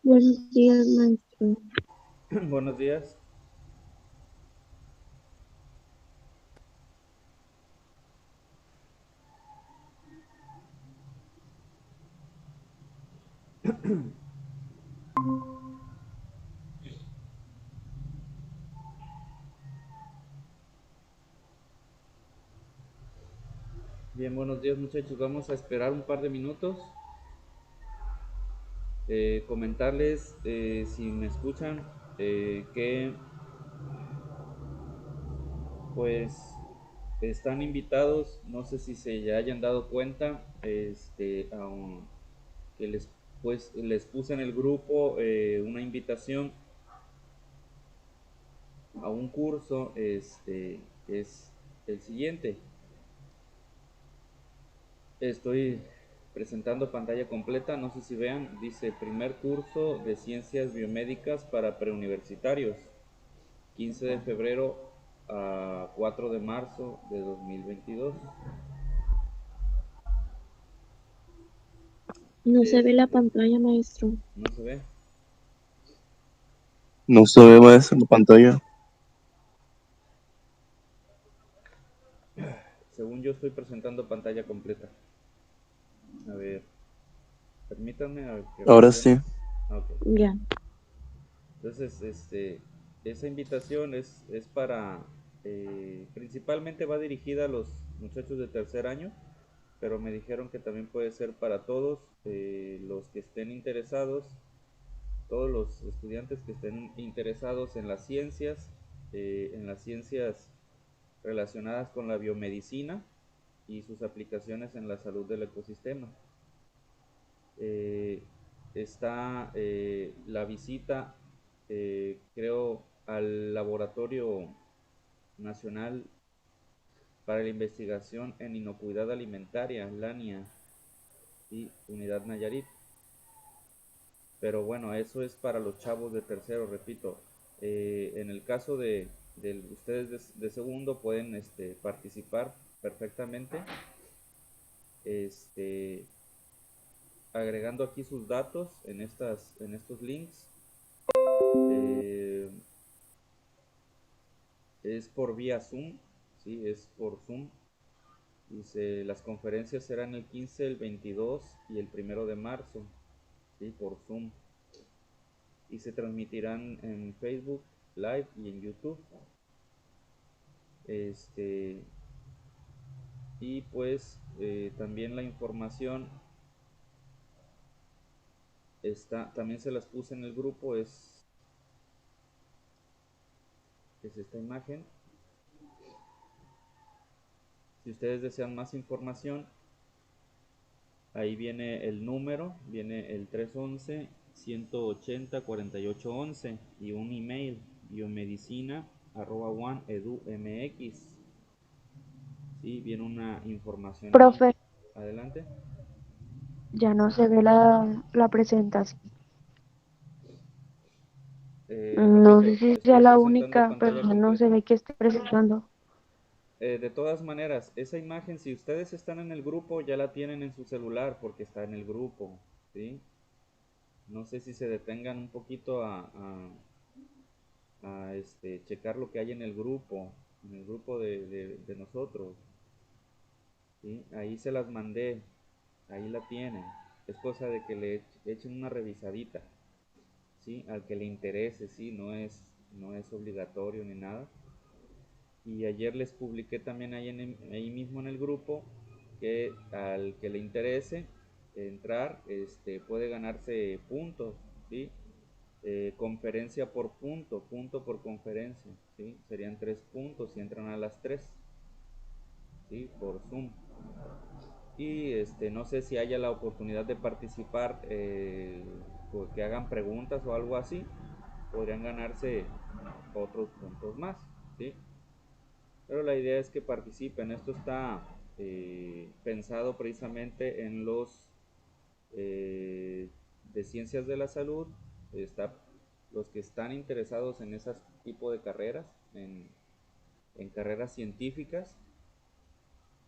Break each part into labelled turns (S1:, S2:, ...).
S1: Buenos días, maestro.
S2: Buenos días. Bien, buenos días muchachos. Vamos a esperar un par de minutos. Comentarles, si me escuchan, que pues están invitados. No sé si se ya hayan dado cuenta, que les puse en el grupo una invitación a un curso. Es el siguiente. Estoy presentando pantalla completa, no sé si vean, dice primer curso de ciencias biomédicas para preuniversitarios, 15 de febrero a 4 de marzo de 2022.
S1: No se ve la
S2: Este,
S1: pantalla, maestro.
S2: no se ve.
S3: No se ve más en la pantalla.
S2: Según yo estoy presentando pantalla completa. A ver, permítanme a ver que
S3: Ahora
S2: reaccione.
S3: sí.
S2: Ah, ok.
S1: Ya.
S2: Entonces, esa invitación es para, principalmente va dirigida a los muchachos de tercer año, pero me dijeron que también puede ser para todos, los que estén interesados, todos los estudiantes que estén interesados en las ciencias relacionadas con la biomedicina y sus aplicaciones en la salud del ecosistema. Eh, Está la visita, creo, al Laboratorio Nacional para la Investigación en Inocuidad Alimentaria, LANIA, y Unidad Nayarit. Pero bueno, eso es para los chavos de tercero, repito. En el caso de ustedes de segundo pueden participar perfectamente, este, agregando aquí sus datos en estos links. Eh, es por vía Zoom, sí, es por Zoom. Dice, las conferencias serán el 15, el 22 y el 1 de marzo, sí, por Zoom. Y se transmitirán en Facebook Live y en YouTube. Este, y pues también la información está, también se las puse en el grupo, es esta imagen. Si ustedes desean más información, ahí viene el número, viene el 311 180 4811 y un email, biomedicina@one.edu.mx. Sí, viene una información ahí.
S1: Profe,
S2: Adelante.
S1: ya no se ve la presentación. No sé
S2: Repito,
S1: si sea
S2: estoy
S1: la
S2: presentando
S1: única, pero
S2: pantalla
S1: ya no se
S2: completa.
S1: ve que esté presentando.
S2: De todas maneras, esa imagen, si ustedes están en el grupo, ya la tienen en su celular porque está en el grupo, ¿sí? No sé si se detengan un poquito a checar lo que hay en el grupo de nosotros, ¿sí? Ahí se las mandé, ahí la tienen. Es cosa de que le echen una revisadita, ¿sí? Al que le interese, ¿sí? No es obligatorio ni nada. Y ayer les publiqué también ahí mismo en el grupo que al que le interese entrar, puede ganarse puntos, ¿sí? Conferencia por punto, punto por conferencia, ¿sí? Serían 3 puntos si entran a las 3, ¿sí? Por Zoom. Y no sé si haya la oportunidad de participar, que hagan preguntas o algo así, podrían ganarse otros puntos más, ¿sí? Pero la idea es que participen. Esto está pensado precisamente en los de ciencias de la salud. Está los que están interesados en ese tipo de carreras, en carreras científicas,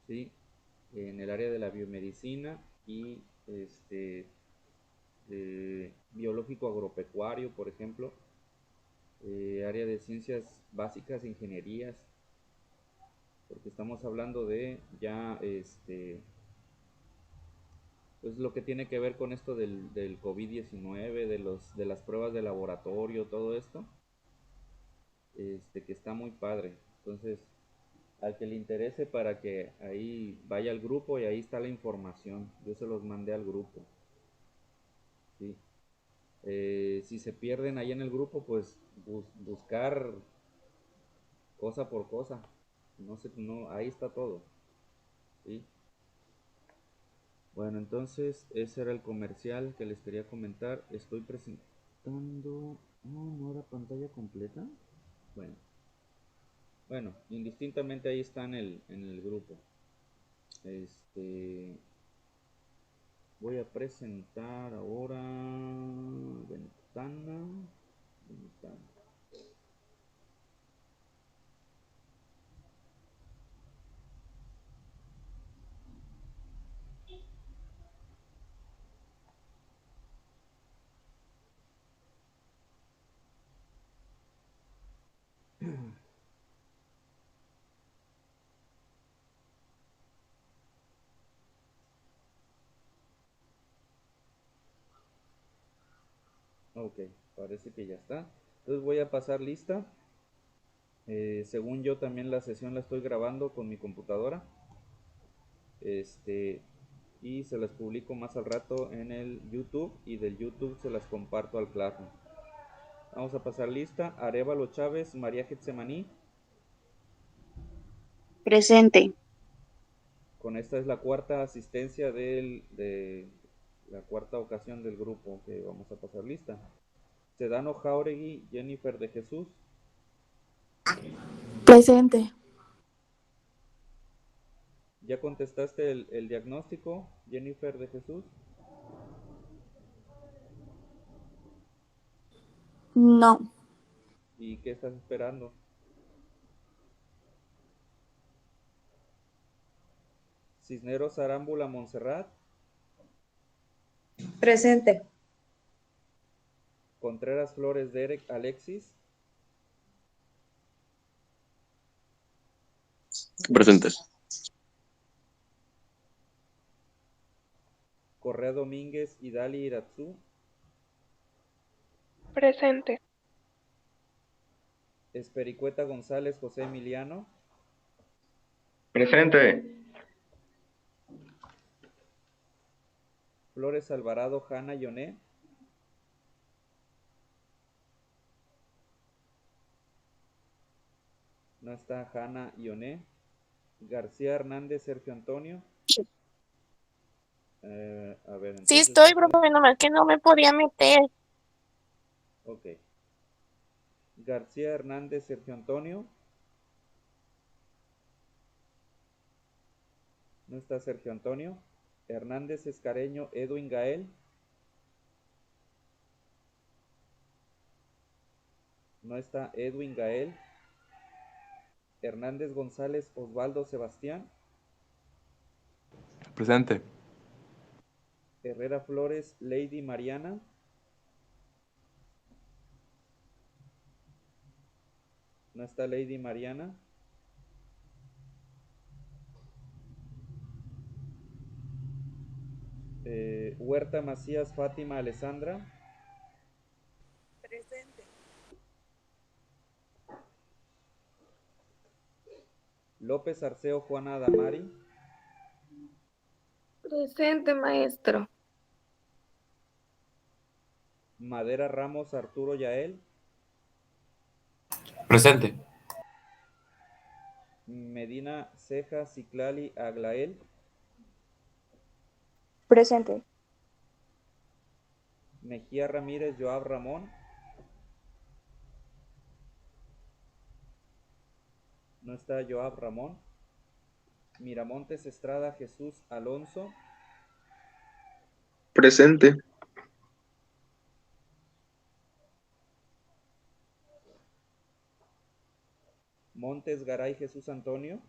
S2: ¿sí? En el área de la biomedicina y biológico agropecuario, por ejemplo, área de ciencias básicas, ingenierías, porque estamos hablando de ya pues lo que tiene que ver con esto del COVID-19, de las pruebas de laboratorio, todo esto, que está muy padre. Entonces, al que le interese, para que ahí vaya al grupo y ahí está la información. Yo se los mandé al grupo. ¿Sí? Si se pierden ahí en el grupo, pues buscar cosa por cosa. No sé, no, ahí está todo. ¿Sí? Bueno, entonces ese era el comercial que les quería comentar. Estoy presentando... No, no era pantalla completa. Bueno, bueno, indistintamente ahí está en el grupo. Voy a presentar ahora ventana. Ventana. Ok, parece que ya está. Entonces voy a pasar lista. Según yo también la sesión la estoy grabando con mi computadora. Este, y se las publico más al rato en el YouTube y del YouTube se las comparto al Classroom. Vamos a pasar lista. Arevalo Chávez, María Getsemaní.
S1: Presente.
S2: Con esta es la cuarta asistencia de la cuarta ocasión del grupo que vamos a pasar lista. Sedano Jauregui, Jennifer de Jesús.
S4: Presente.
S2: ¿Ya contestaste el diagnóstico, Jennifer de Jesús?
S4: No.
S2: ¿Y qué estás esperando? Cisneros Arámbula Montserrat.
S5: Presente.
S2: Contreras Flores Derek Alexis.
S3: Presente.
S2: Correa Domínguez y Dali Iratsu.
S6: Presente.
S2: Espericueta González José Emiliano.
S7: Presente.
S2: Flores Alvarado Hanna Yoné. No está Hanna Yoné. García Hernández Sergio Antonio. A ver,
S6: Sí
S2: entonces.
S6: estoy, profe, nomás que no me podía meter.
S2: Ok. García Hernández Sergio Antonio. No está Sergio Antonio. Hernández Escareño Edwin Gael. No está Edwin Gael. Hernández González Osvaldo Sebastián.
S7: Presente.
S2: Herrera Flores Lady Mariana. No está Lady Mariana. Huerta Macías Fátima Alessandra.
S5: Presente.
S2: López Arceo Juana Adamari.
S6: Presente, maestro.
S2: Madera Ramos Arturo Yael.
S7: Presente.
S2: Medina Ceja Ciclali Aglael.
S1: Presente.
S2: Mejía Ramírez Joab Ramón. No está Joab Ramón. Miramontes Estrada Jesús Alonso.
S3: Presente.
S2: Montes Garay Jesús Antonio.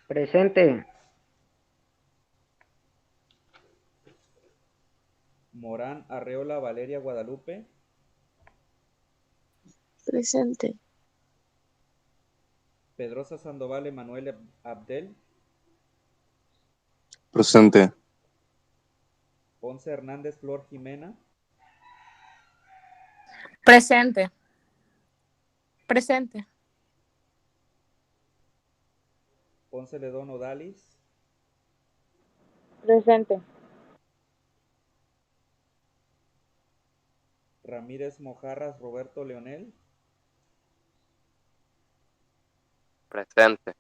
S8: Presente.
S2: Morán Arreola Valeria Guadalupe.
S6: Presente.
S2: Pedrosa Sandoval Emanuel Abdel.
S3: Presente.
S2: Ponce Hernández Flor Jimena.
S5: Presente. Presente.
S2: Ponce Ledón Odalis.
S1: Presente.
S2: Ramírez Mojarras Roberto Leonel.
S7: Presente.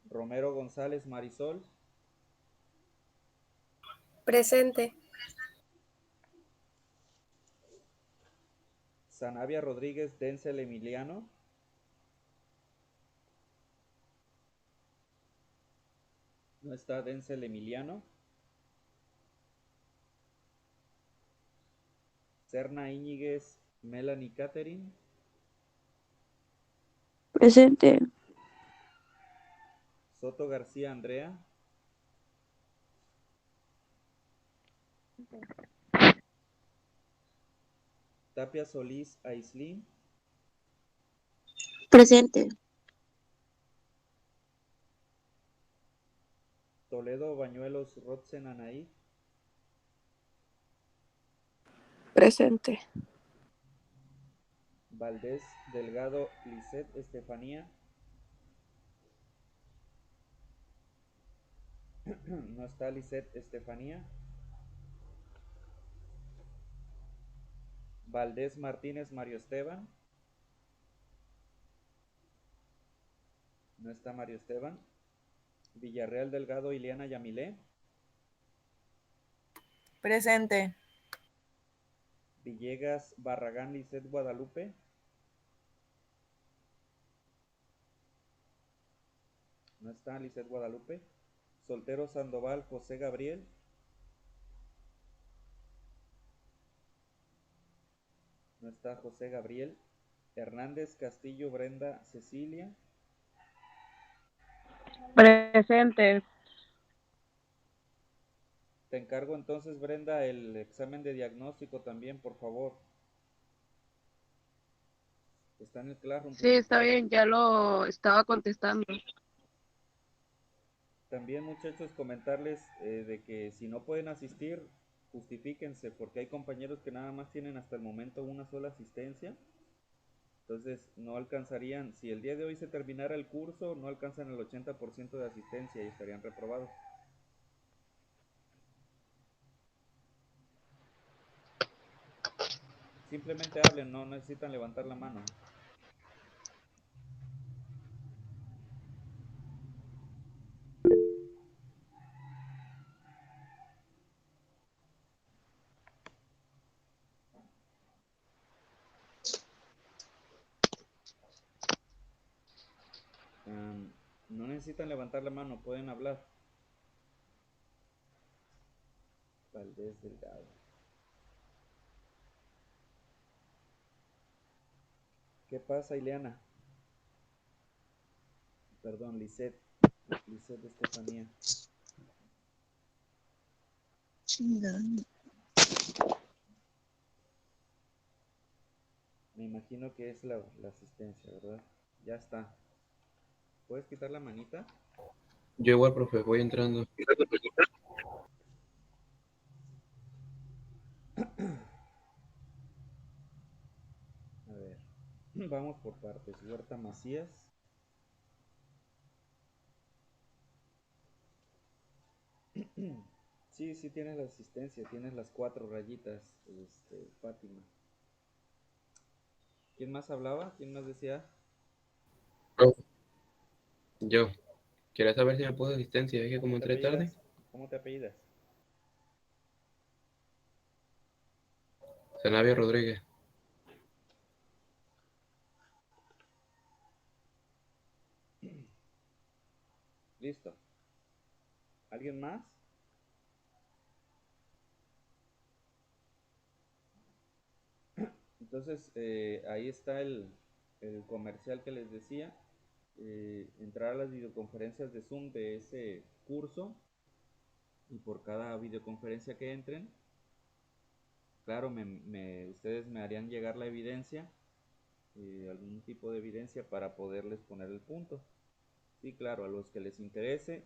S2: Romero González Marisol.
S6: Presente.
S2: Sanavia Rodríguez Denzel Emiliano. No está Denzel Emiliano. Serna Íñiguez Melanie Catherine.
S4: Presente.
S2: Soto García Andrea. Tapia Solís Aislin.
S4: Presente.
S2: Toledo Bañuelos Rotzen Anaí.
S6: Presente.
S2: Valdés Delgado Lisette Estefanía. No está Lisette Estefanía. Valdés Martínez Mario Esteban. No está Mario Esteban. Villarreal Delgado Ileana Yamilé.
S5: Presente.
S2: Villegas Barragán Lisette Guadalupe. No está Lisette Guadalupe. Soltero Sandoval José Gabriel. No está José Gabriel. Hernández Castillo Brenda Cecilia.
S1: Presente.
S2: Te encargo entonces, Brenda, el examen de diagnóstico también, por favor. Está en el Classroom.
S8: Sí, está bien, ya lo estaba contestando.
S2: También, muchachos, comentarles de que si no pueden asistir, justifíquense, porque hay compañeros que nada más tienen hasta el momento una sola asistencia. Entonces no alcanzarían, si el día de hoy se terminara el curso, no alcanzan el 80% de asistencia y estarían reprobados. Simplemente hablen, no necesitan levantar la mano. No necesitan levantar la mano, pueden hablar. Valdés Delgado. ¿Qué pasa, Ileana? Perdón, Lisette Estefanía. Me imagino que es la asistencia, ¿verdad? Ya está. ¿Puedes quitar la manita?
S9: Yo igual, profe, voy entrando.
S2: A ver, vamos por partes. Huerta Macías. Sí, sí tienes la asistencia, tienes las 4 rayitas, Fátima. ¿Quién más hablaba? ¿Quién más decía?
S9: Profe, yo. ¿Quieres saber si me puso asistencia? Es que como
S2: ¿Cómo te
S9: entré tarde.
S2: apellidas? ¿Cómo te apellidas?
S9: Sanavia Rodríguez.
S2: Listo. ¿Alguien más? Entonces, ahí está el comercial que les decía. Entrar a las videoconferencias de Zoom de ese curso. y por cada videoconferencia que entren, claro, ustedes me harían llegar la evidencia, algún tipo de evidencia para poderles poner el punto. Sí, claro, a los que les interese,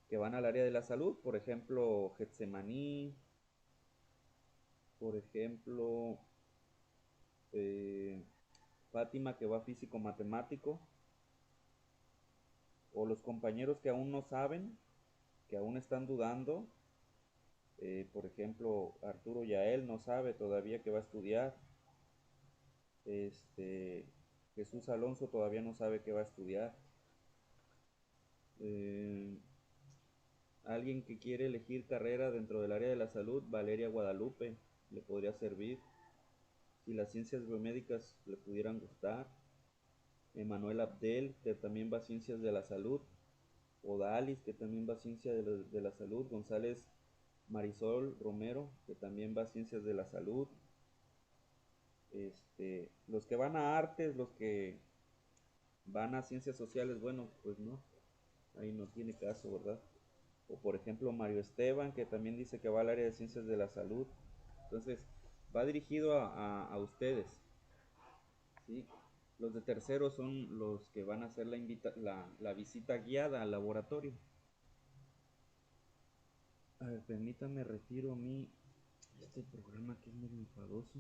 S2: que van al área de la salud, por ejemplo, Getsemaní, por ejemplo, eh, Fátima, que va físico matemático, o los compañeros que aún no saben, que aún están dudando, por ejemplo, Arturo Yael no sabe todavía que va a estudiar, este, Jesús Alonso todavía no sabe que va a estudiar, eh, alguien que quiere elegir carrera dentro del área de la salud, Valeria Guadalupe, le podría servir, si las ciencias biomédicas le pudieran gustar, Emanuel Abdel, que también va a ciencias de la salud, Odalis, que también va a ciencias de la salud, González Marisol Romero, que también va a ciencias de la salud, los que van a artes, los que van a ciencias sociales, bueno, pues no, ahí no tiene caso, ¿verdad? O por ejemplo Mario Esteban, que también dice que va al área de ciencias de la salud. Entonces, va dirigido a ustedes, ¿sí? Los de tercero son los que van a hacer la visita guiada al laboratorio. A ver, permítanme, retiro este programa que es medio enfadoso.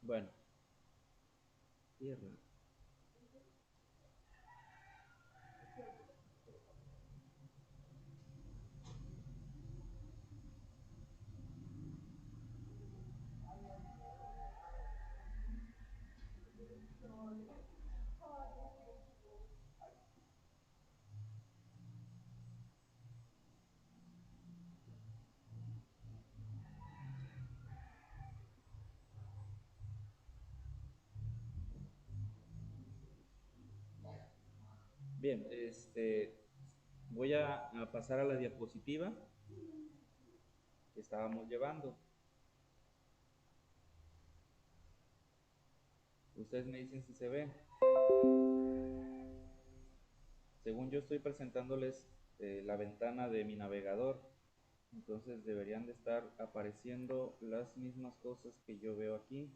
S2: Bueno, cierra. Bien, voy a pasar a la diapositiva que estábamos llevando. Ustedes me dicen si se ve. Según yo estoy presentándoles la ventana de mi navegador, entonces deberían de estar apareciendo las mismas cosas que yo veo aquí.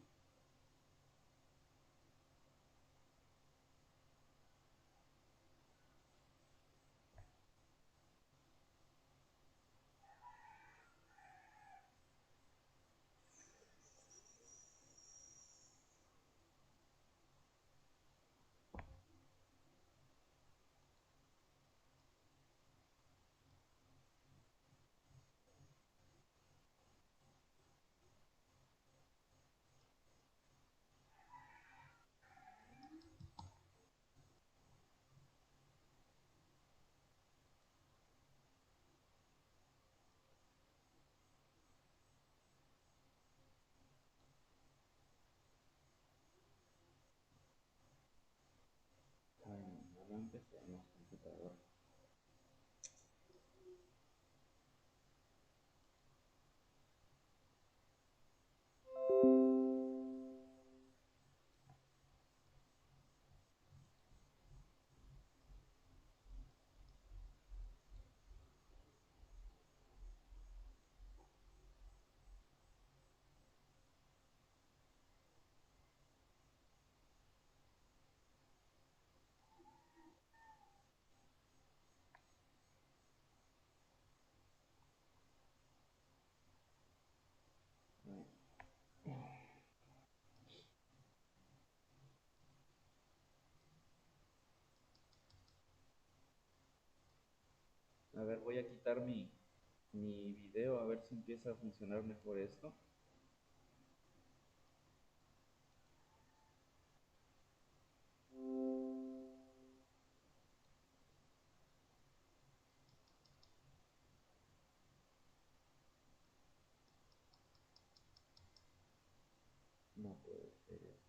S2: Ay, no empezó, no, computadora. A ver, voy a quitar mi video a ver si empieza a funcionar mejor esto. puede ser esto.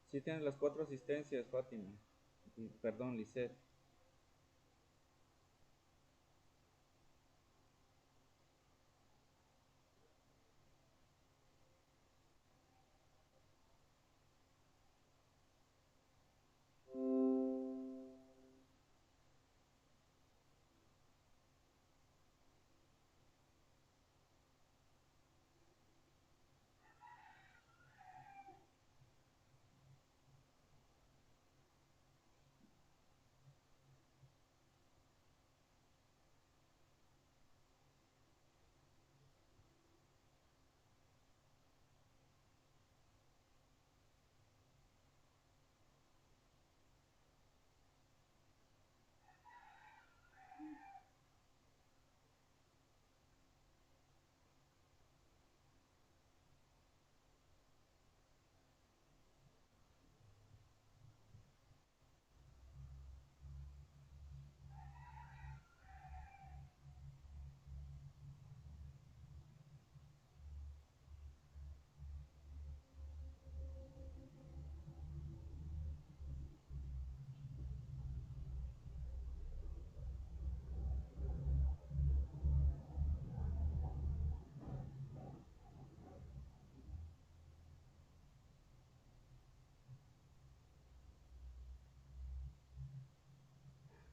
S2: Sí tienes las 4 asistencias, Fátima. Perdón, Lisette.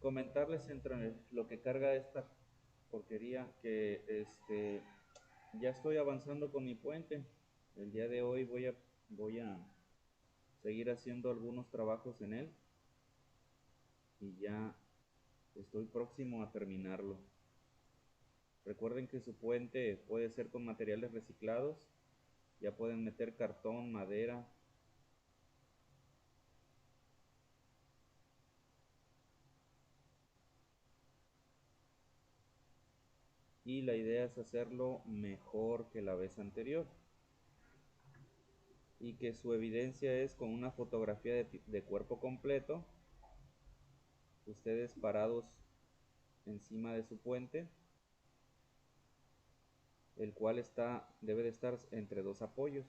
S2: Comentarles entre lo que carga esta porquería que ya estoy avanzando con mi puente. El día de hoy voy a seguir haciendo algunos trabajos en él y ya estoy próximo a terminarlo. Recuerden que su puente puede ser con materiales reciclados. Ya pueden meter cartón, madera. Y la idea es hacerlo mejor que la vez anterior. y que su evidencia es con una fotografía de cuerpo completo, ustedes parados encima de su puente, el cual debe de estar entre dos apoyos.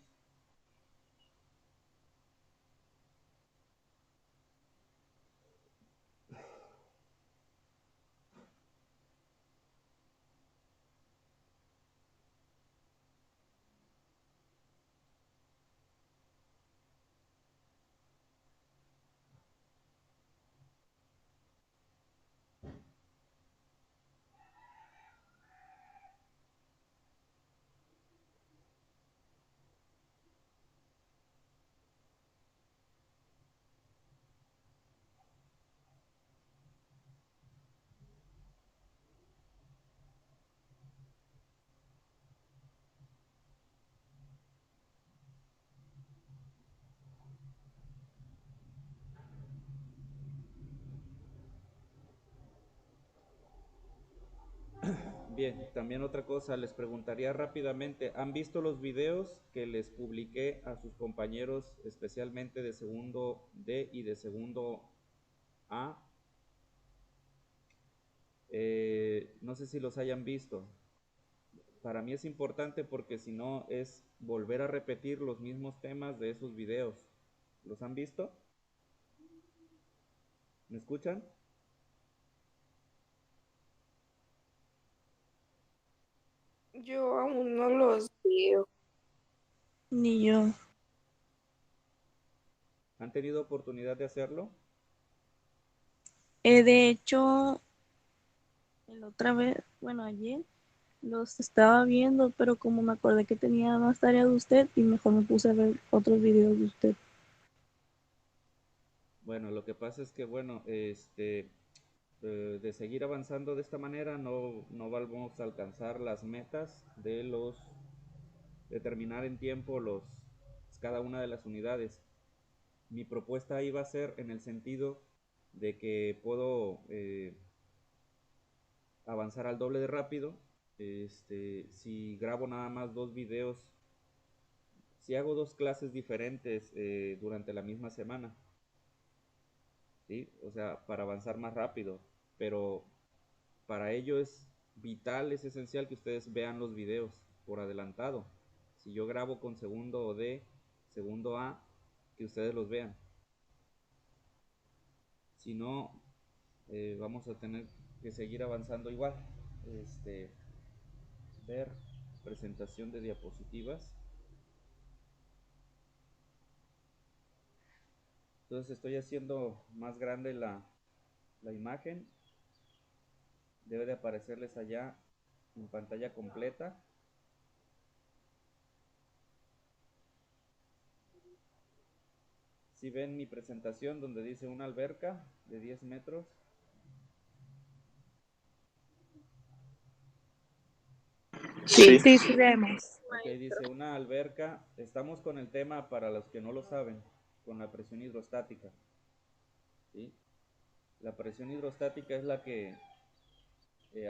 S2: Bien, también otra cosa, les preguntaría rápidamente, ¿han visto los videos que les publiqué a sus compañeros, especialmente de segundo D y de segundo A? No sé si los hayan visto. Para mí es importante porque si no es volver a repetir los mismos temas de esos videos. ¿Los han visto? ¿Me escuchan?
S6: Yo aún no los veo.
S4: Ni yo.
S2: ¿Han tenido oportunidad de hacerlo?
S4: De hecho, la otra vez, bueno, ayer los estaba viendo, pero como me acordé que tenía más tarea de usted y mejor me puse a ver otros videos de usted.
S2: Bueno, lo que pasa es que, bueno, de seguir avanzando de esta manera no vamos a alcanzar las metas de terminar en tiempo cada una de las unidades. Mi propuesta iba a ser en el sentido de que puedo avanzar al doble de rápido. Si grabo nada más dos videos, si hago dos clases diferentes durante la misma semana, ¿sí? O sea, para avanzar más rápido, pero para ello es vital, es esencial que ustedes vean los videos por adelantado. Si yo grabo con segundo D, segundo A, que ustedes los vean. Si no, vamos a tener que seguir avanzando igual. Ver presentación de diapositivas. Entonces estoy haciendo más grande la imagen. Debe de aparecerles allá en pantalla completa. Si ven mi presentación donde dice una alberca de 10 metros.
S3: Sí.
S5: Sí, sí vemos.
S2: Ok, dice una alberca. Estamos con el tema, para los que no lo saben, con la presión hidrostática. ¿Sí? La presión hidrostática es la que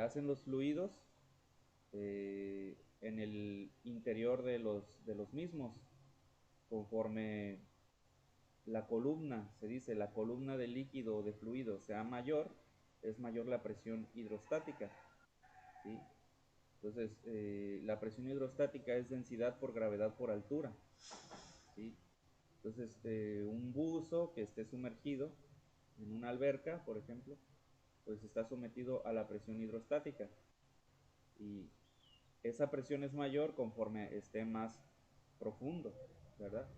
S2: hacen los fluidos en el interior de los mismos, conforme la columna, se dice, la columna de líquido o de fluido sea mayor, es mayor la presión hidrostática. ¿Sí? Entonces, la presión hidrostática es densidad por gravedad por altura. ¿Sí? Entonces, un buzo que esté sumergido en una alberca, por ejemplo, pues está sometido a la presión hidrostática. Y esa presión es mayor conforme esté más profundo, ¿verdad?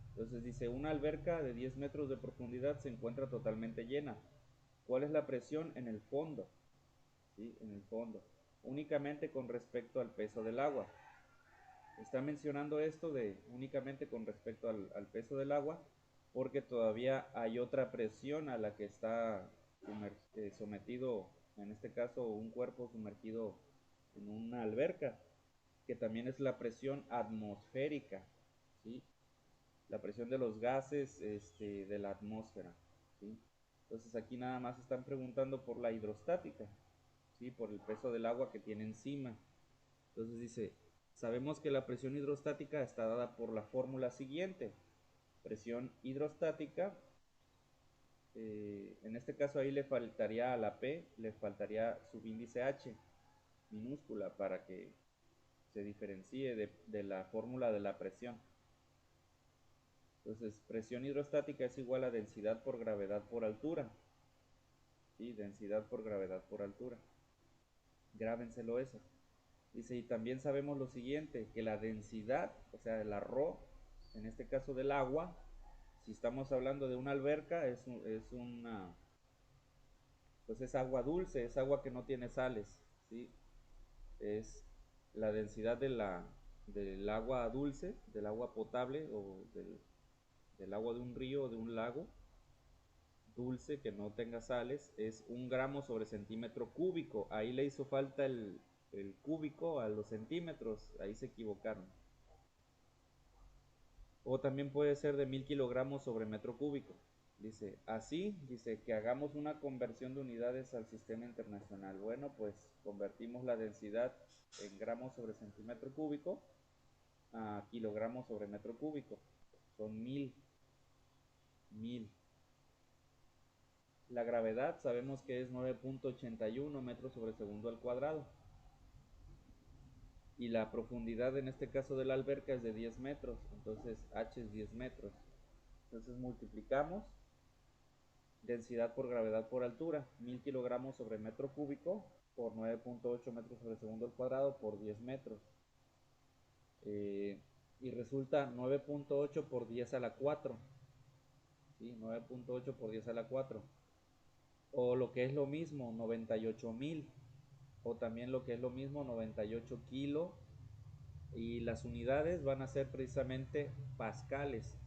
S2: Entonces dice, una alberca de 10 metros de profundidad se encuentra totalmente llena. ¿Cuál es la presión en el fondo? ¿Sí? En el fondo. Únicamente con respecto al peso del agua. Está mencionando esto de únicamente con respecto al peso del agua, porque todavía hay otra presión a la que está sometido, en este caso un cuerpo sumergido en una alberca, que también es la presión atmosférica, ¿sí? La presión de los gases de la atmósfera, ¿sí? Entonces aquí nada más están preguntando por la hidrostática, ¿sí? Por el peso del agua que tiene encima. Entonces dice, sabemos que la presión hidrostática está dada por la fórmula siguiente. Presión hidrostática, en este caso ahí le faltaría a la P, le faltaría subíndice H minúscula para que se diferencie de la fórmula de la presión. Entonces, presión hidrostática es igual a densidad por gravedad por altura. ¿Sí? Densidad por gravedad por altura. Grábenselo eso. Dice, y también sabemos lo siguiente, que la densidad, o sea, la ρ, en este caso del agua, si estamos hablando de una alberca, pues es agua dulce, es agua que no tiene sales, ¿sí? Es la densidad del agua dulce, del agua potable o del agua de un río o de un lago dulce que no tenga sales, es 1 gramo sobre centímetro cúbico. Ahí le hizo falta el cúbico a los centímetros, ahí se equivocaron. O también puede ser de 1000 kilogramos sobre metro cúbico. Dice, así, dice que hagamos una conversión de unidades al sistema internacional. Bueno, pues convertimos la densidad en gramos sobre centímetro cúbico a kilogramos sobre metro cúbico. Son 1000. La gravedad sabemos que es 9.81 metros sobre segundo al cuadrado. Y la profundidad en este caso de la alberca es de 10 metros. Entonces H es 10 metros. Entonces multiplicamos densidad por gravedad por altura. 1000 kilogramos sobre metro cúbico por 9.8 metros sobre segundo al cuadrado por 10 metros. Y resulta 9.8 por 10 a la 4. ¿Sí? 9.8 por 10 a la 4. O lo que es lo mismo, 98.000. O también lo que es lo mismo, 98 kilos. Y las unidades van a ser precisamente pascales.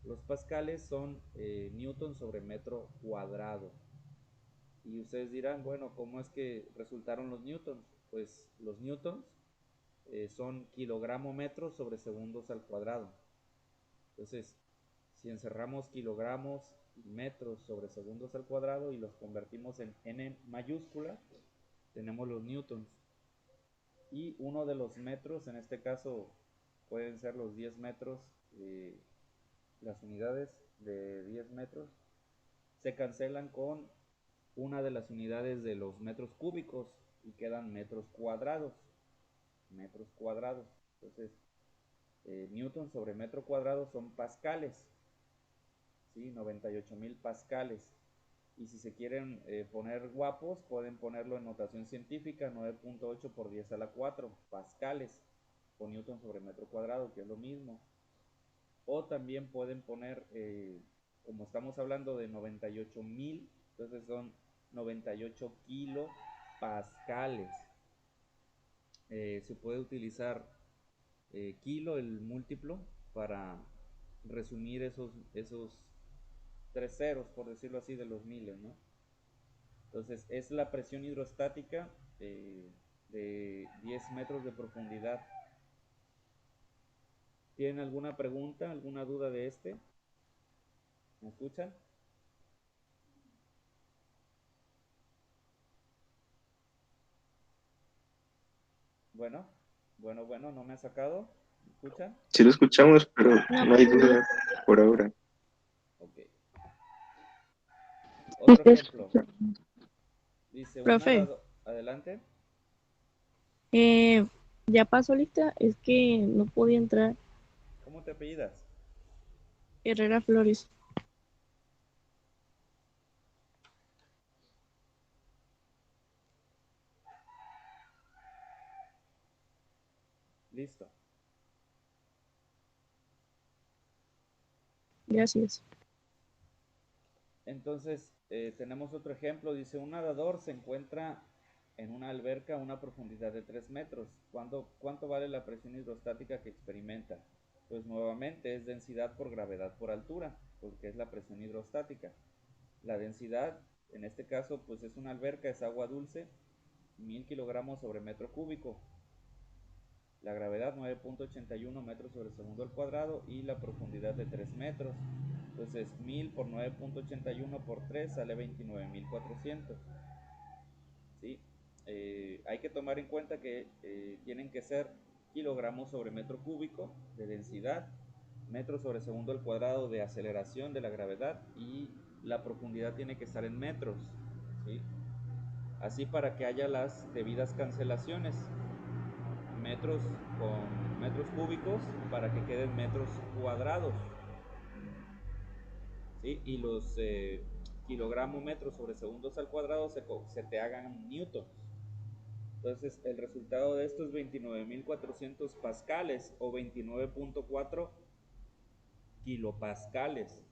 S2: Los pascales son newton sobre metro cuadrado. Y ustedes dirán, bueno, ¿cómo es que resultaron los newtons? Pues los newtons son kilogramo metros sobre segundos al cuadrado. Entonces, si encerramos kilogramos y metros sobre segundos al cuadrado y los convertimos en n mayúscula, tenemos los newtons. Y uno de los metros, en este caso pueden ser los 10 metros, las unidades de 10 metros se cancelan con una de las unidades de los metros cúbicos y quedan metros cuadrados. Entonces, newton sobre metro cuadrado son pascales, ¿sí? 98.000 pascales. Y si se quieren poner guapos, pueden ponerlo en notación científica, 9.8 por 10 a la 4 pascales por newton sobre metro cuadrado, que es lo mismo. O también pueden poner, como estamos hablando de 98.000, entonces son 98 kilopascales. Se puede utilizar kilo, el múltiplo, para resumir esos 3 ceros, por decirlo así, de los miles, ¿no? Entonces es la presión hidrostática de 10 metros de profundidad. ¿Tienen alguna pregunta, alguna duda de este? ¿Me escuchan? Bueno, no me ha sacado. ¿Me escuchan?
S3: Sí lo escuchamos, pero no hay duda por ahora.
S2: Ok. Otro ejemplo. Dice un
S4: Profe.
S2: nadador. Adelante.
S4: Ya pasó lista, es que no podía entrar.
S2: ¿Cómo te apellidas?
S4: Herrera Flores.
S2: Listo.
S4: Gracias.
S2: Entonces, tenemos otro ejemplo. Dice, un nadador se encuentra en una alberca a una profundidad de 3 metros. ¿Cuánto vale la presión hidrostática que experimenta? Pues nuevamente es densidad por gravedad por altura, porque es la presión hidrostática. La densidad, en este caso, pues es una alberca, es agua dulce, 1000 kilogramos sobre metro cúbico. La gravedad 9.81 metros sobre segundo al cuadrado y la profundidad de 3 metros. Entonces 1000 por 9.81 por 3 sale 29.400. ¿Sí? Hay que tomar en cuenta que tienen que ser kilogramos sobre metro cúbico de densidad, metros sobre segundo al cuadrado de aceleración de la gravedad, y la profundidad tiene que estar en metros, ¿sí? Así, para que haya las debidas cancelaciones, metros con metros cúbicos para que queden metros cuadrados, ¿sí? Y los kilogramos metros sobre segundos al cuadrado se te hagan newtons. Entonces, el resultado de esto es 29.400 pascales o 29.4 kilopascales.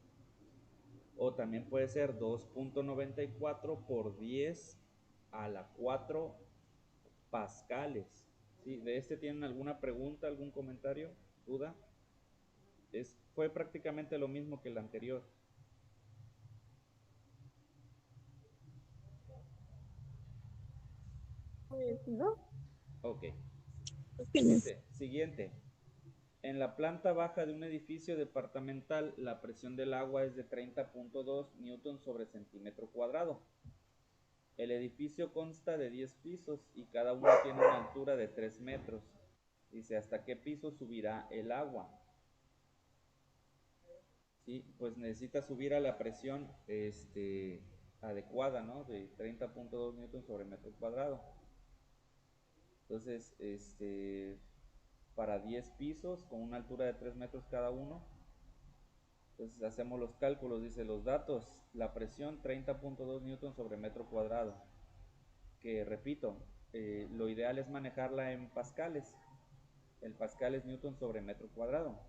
S2: O también puede ser 2.94 por 10 a la 4 pascales. ¿Sí? ¿De este tienen alguna pregunta, algún comentario, duda? Fue prácticamente lo mismo que el anterior.
S6: Pues no.
S2: Ok.
S4: Creo que no.
S2: Dice, siguiente. En la planta baja de un edificio departamental, la presión del agua es de 30.2 newtons sobre centímetro cuadrado. El edificio consta de 10 pisos y cada uno tiene una altura de 3 metros. Dice, ¿hasta qué piso subirá el agua? Sí, pues necesita subir a la presión adecuada, ¿no? De 30.2 newtons sobre metro cuadrado. Entonces, para 10 pisos con una altura de 3 metros cada uno, entonces hacemos los cálculos. Dice, los datos, la presión 30.2 newtons sobre metro cuadrado, que repito, lo ideal es manejarla en pascales. El pascal es newton sobre metro cuadrado.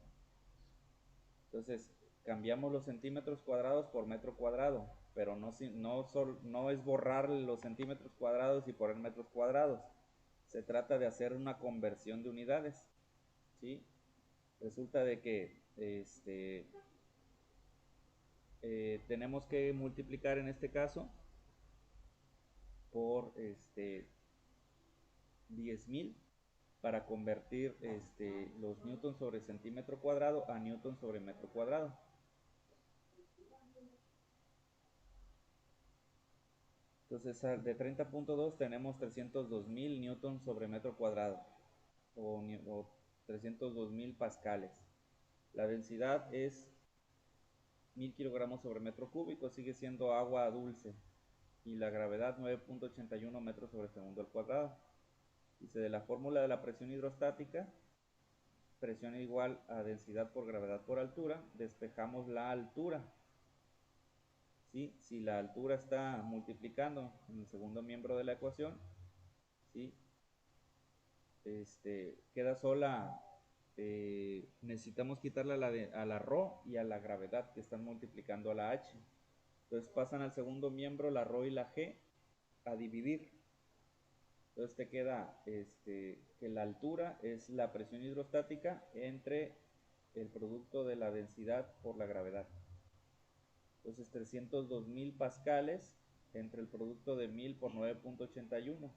S2: Entonces, cambiamos los centímetros cuadrados por metro cuadrado, pero no es borrar los centímetros cuadrados y poner metros cuadrados. Se trata de hacer una conversión de unidades, ¿sí? Resulta de que tenemos que multiplicar en este caso por 10.000 para convertir los newtons sobre centímetro cuadrado a newtons sobre metro cuadrado. Entonces, de 30.2 tenemos 302.000 newtons sobre metro cuadrado o 302.000 pascales. La densidad es 1.000 kilogramos sobre metro cúbico, sigue siendo agua dulce, y la gravedad 9.81 metros sobre segundo al cuadrado. Dice, de la fórmula de la presión hidrostática, presión igual a densidad por gravedad por altura, despejamos la altura. ¿Sí? Si la altura está multiplicando en el segundo miembro de la ecuación, ¿sí? Queda sola, necesitamos quitarle a la ρ y a la gravedad que están multiplicando a la h. Entonces pasan al segundo miembro la ρ y la g a dividir. Entonces te queda que la altura es la presión hidrostática entre el producto de la densidad por la gravedad. Entonces 302.000 pascales entre el producto de 1.000 por 9.81.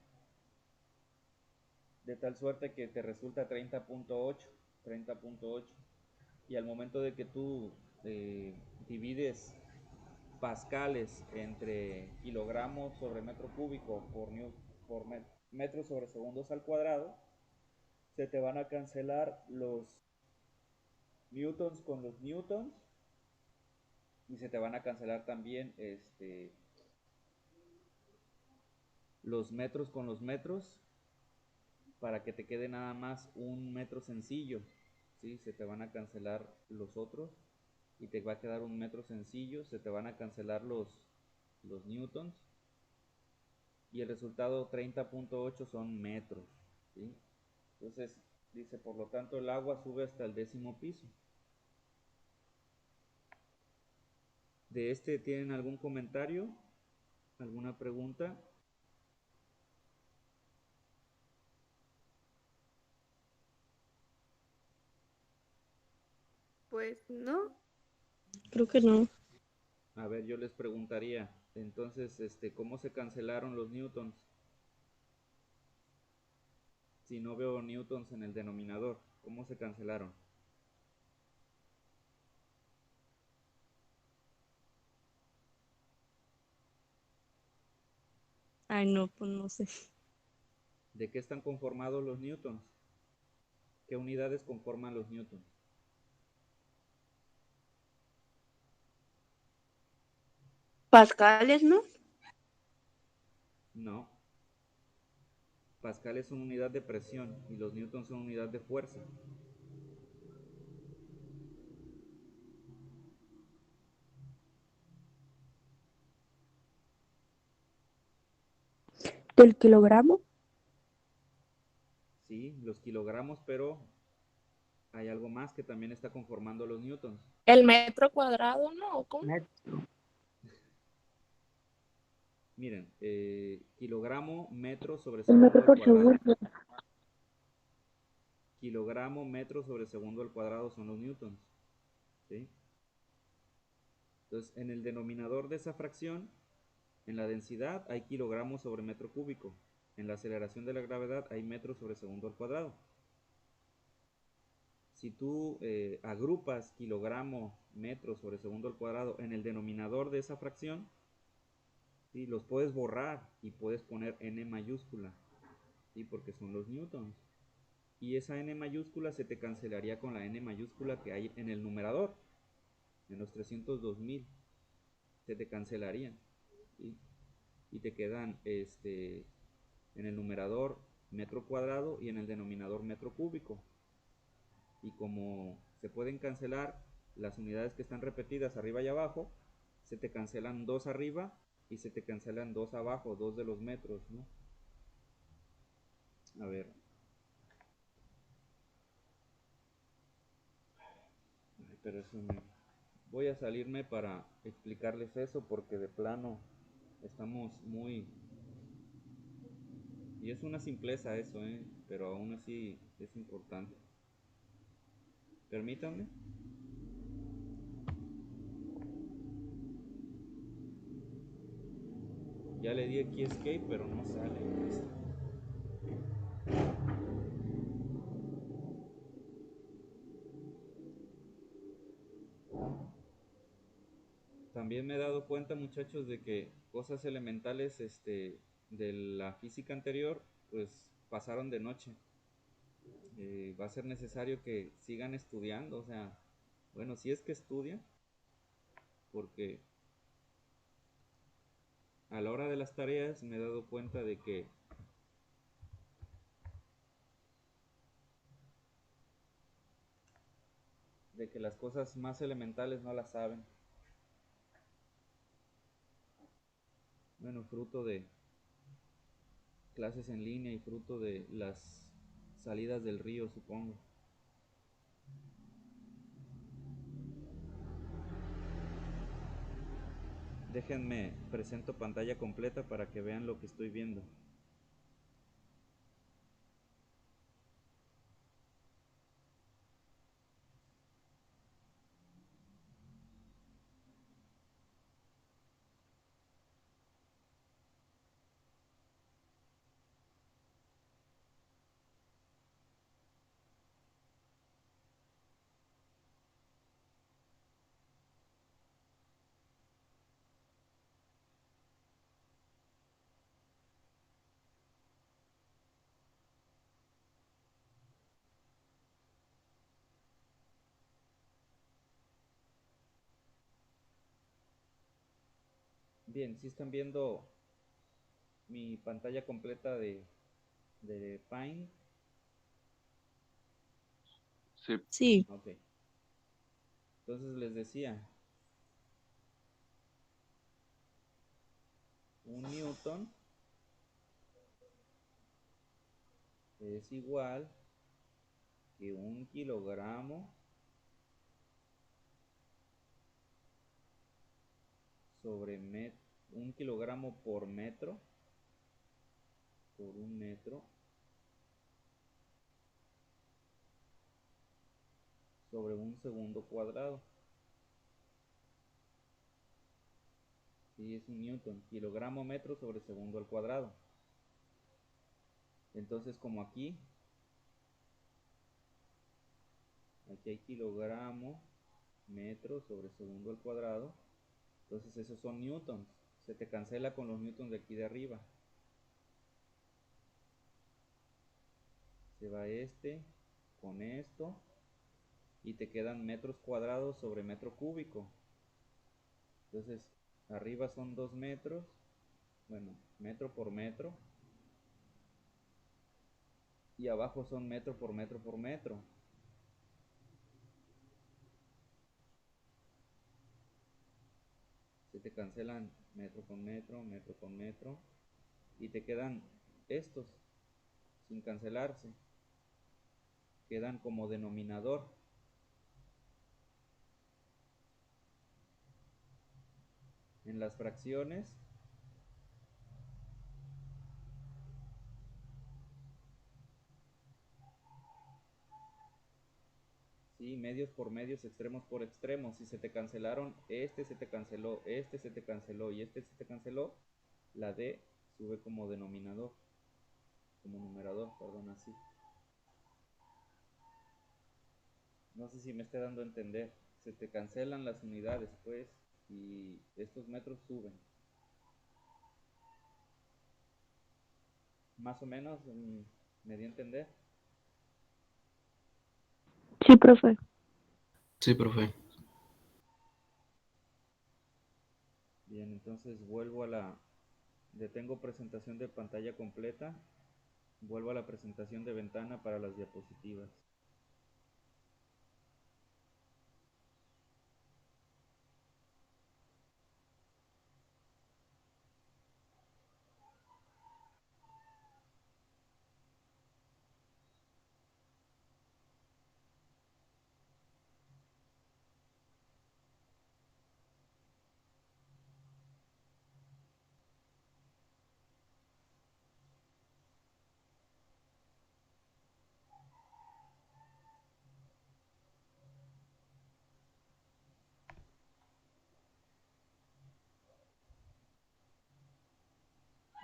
S2: De tal suerte que te resulta 30.8. Y al momento de que tú divides pascales entre kilogramos sobre metro cúbico por metros sobre segundos al cuadrado, se te van a cancelar los newtons con los newtons, y se te van a cancelar también los metros con los metros, para que te quede nada más un metro sencillo, ¿sí? Se te van a cancelar los otros y te va a quedar un metro sencillo, se te van a cancelar los newtons, y el resultado 30.8 son metros, ¿sí? Entonces dice, por lo tanto el agua sube hasta el 10º piso. ¿De este tienen algún comentario? ¿Alguna pregunta?
S6: Pues no.
S4: Creo que no.
S2: A ver, yo les preguntaría, entonces, ¿cómo se cancelaron los newtons? Si no veo newtons en el denominador, ¿cómo se cancelaron?
S4: Ay, no, pues no sé.
S2: ¿De qué están conformados los newtons? ¿Qué unidades conforman los newtons?
S6: Pascales, ¿no?
S2: No. Pascal es una unidad de presión y los newtons son unidad de fuerza.
S1: ¿Del kilogramo?
S2: Sí, los kilogramos, pero hay algo más que también está conformando los newtons.
S5: El metro cuadrado, ¿no? ¿Cómo?
S2: Miren, kilogramo, metro sobre
S1: El
S2: segundo
S1: metro
S2: al
S1: por
S2: cuadrado.
S1: segundo.
S2: Kilogramo, metro sobre segundo al cuadrado son los newtons. ¿Sí? Entonces, en el denominador de esa fracción, en la densidad hay kilogramos sobre metro cúbico. En la aceleración de la gravedad hay metros sobre segundo al cuadrado. Si tú agrupas kilogramo, metro sobre segundo al cuadrado en el denominador de esa fracción, ¿sí? Los puedes borrar y puedes poner n mayúscula, ¿sí? Porque son los newtons. Y esa n mayúscula se te cancelaría con la n mayúscula que hay en el numerador, en los 302.000. Se te cancelarían, ¿sí? Y te quedan en el numerador metro cuadrado y en el denominador metro cúbico. Y como se pueden cancelar las unidades que están repetidas arriba y abajo, se te cancelan 2 arriba y se te cancelan 2 abajo, 2 de los metros, ¿no? A ver. Ay, pero eso me... Voy a salirme para explicarles eso porque de plano estamos muy... Y es una simpleza eso, pero aún así es importante. Permítanme. Ya le di aquí escape, pero no sale. También me he dado cuenta, muchachos, de que cosas elementales de la física anterior, pues pasaron de noche. Va a ser necesario que sigan estudiando, o sea, bueno, si es que estudian, porque a la hora de las tareas me he dado cuenta de que las cosas más elementales no las saben. Bueno, fruto de clases en línea y fruto de las salidas del río, supongo. Déjenme presento pantalla completa para que vean lo que estoy viendo. Bien, si están viendo mi pantalla completa de Paint.
S3: Sí.
S4: Sí.
S2: Ok. Entonces les decía, un newton es igual que un kilogramo sobre un kilogramo por metro por un metro sobre un segundo cuadrado. Sí, es un newton, kilogramo metro sobre segundo al cuadrado. Entonces, como aquí hay kilogramo metro sobre segundo al cuadrado, entonces esos son newtons. Se te cancela con los newtons de aquí de arriba. Se va con esto y te quedan metros cuadrados sobre metro cúbico. Entonces, arriba son 2 metros, bueno, metro por metro, y abajo son metro por metro por metro. Se te cancelan metro con metro, y te quedan estos sin cancelarse, quedan como denominador. En las fracciones ¿sí? Medios por medios, extremos por extremos. Si se te cancelaron, este se te canceló, este se te canceló y este se te canceló, la D sube como denominador, como numerador, perdón, así. No sé si me esté dando a entender. Se te cancelan las unidades, pues, y estos metros suben. Más o menos, ¿me dio a entender?
S1: Sí, profe.
S9: Sí, profe.
S2: Bien, entonces vuelvo a la... Detengo presentación de pantalla completa. Vuelvo a la presentación de ventana para las diapositivas.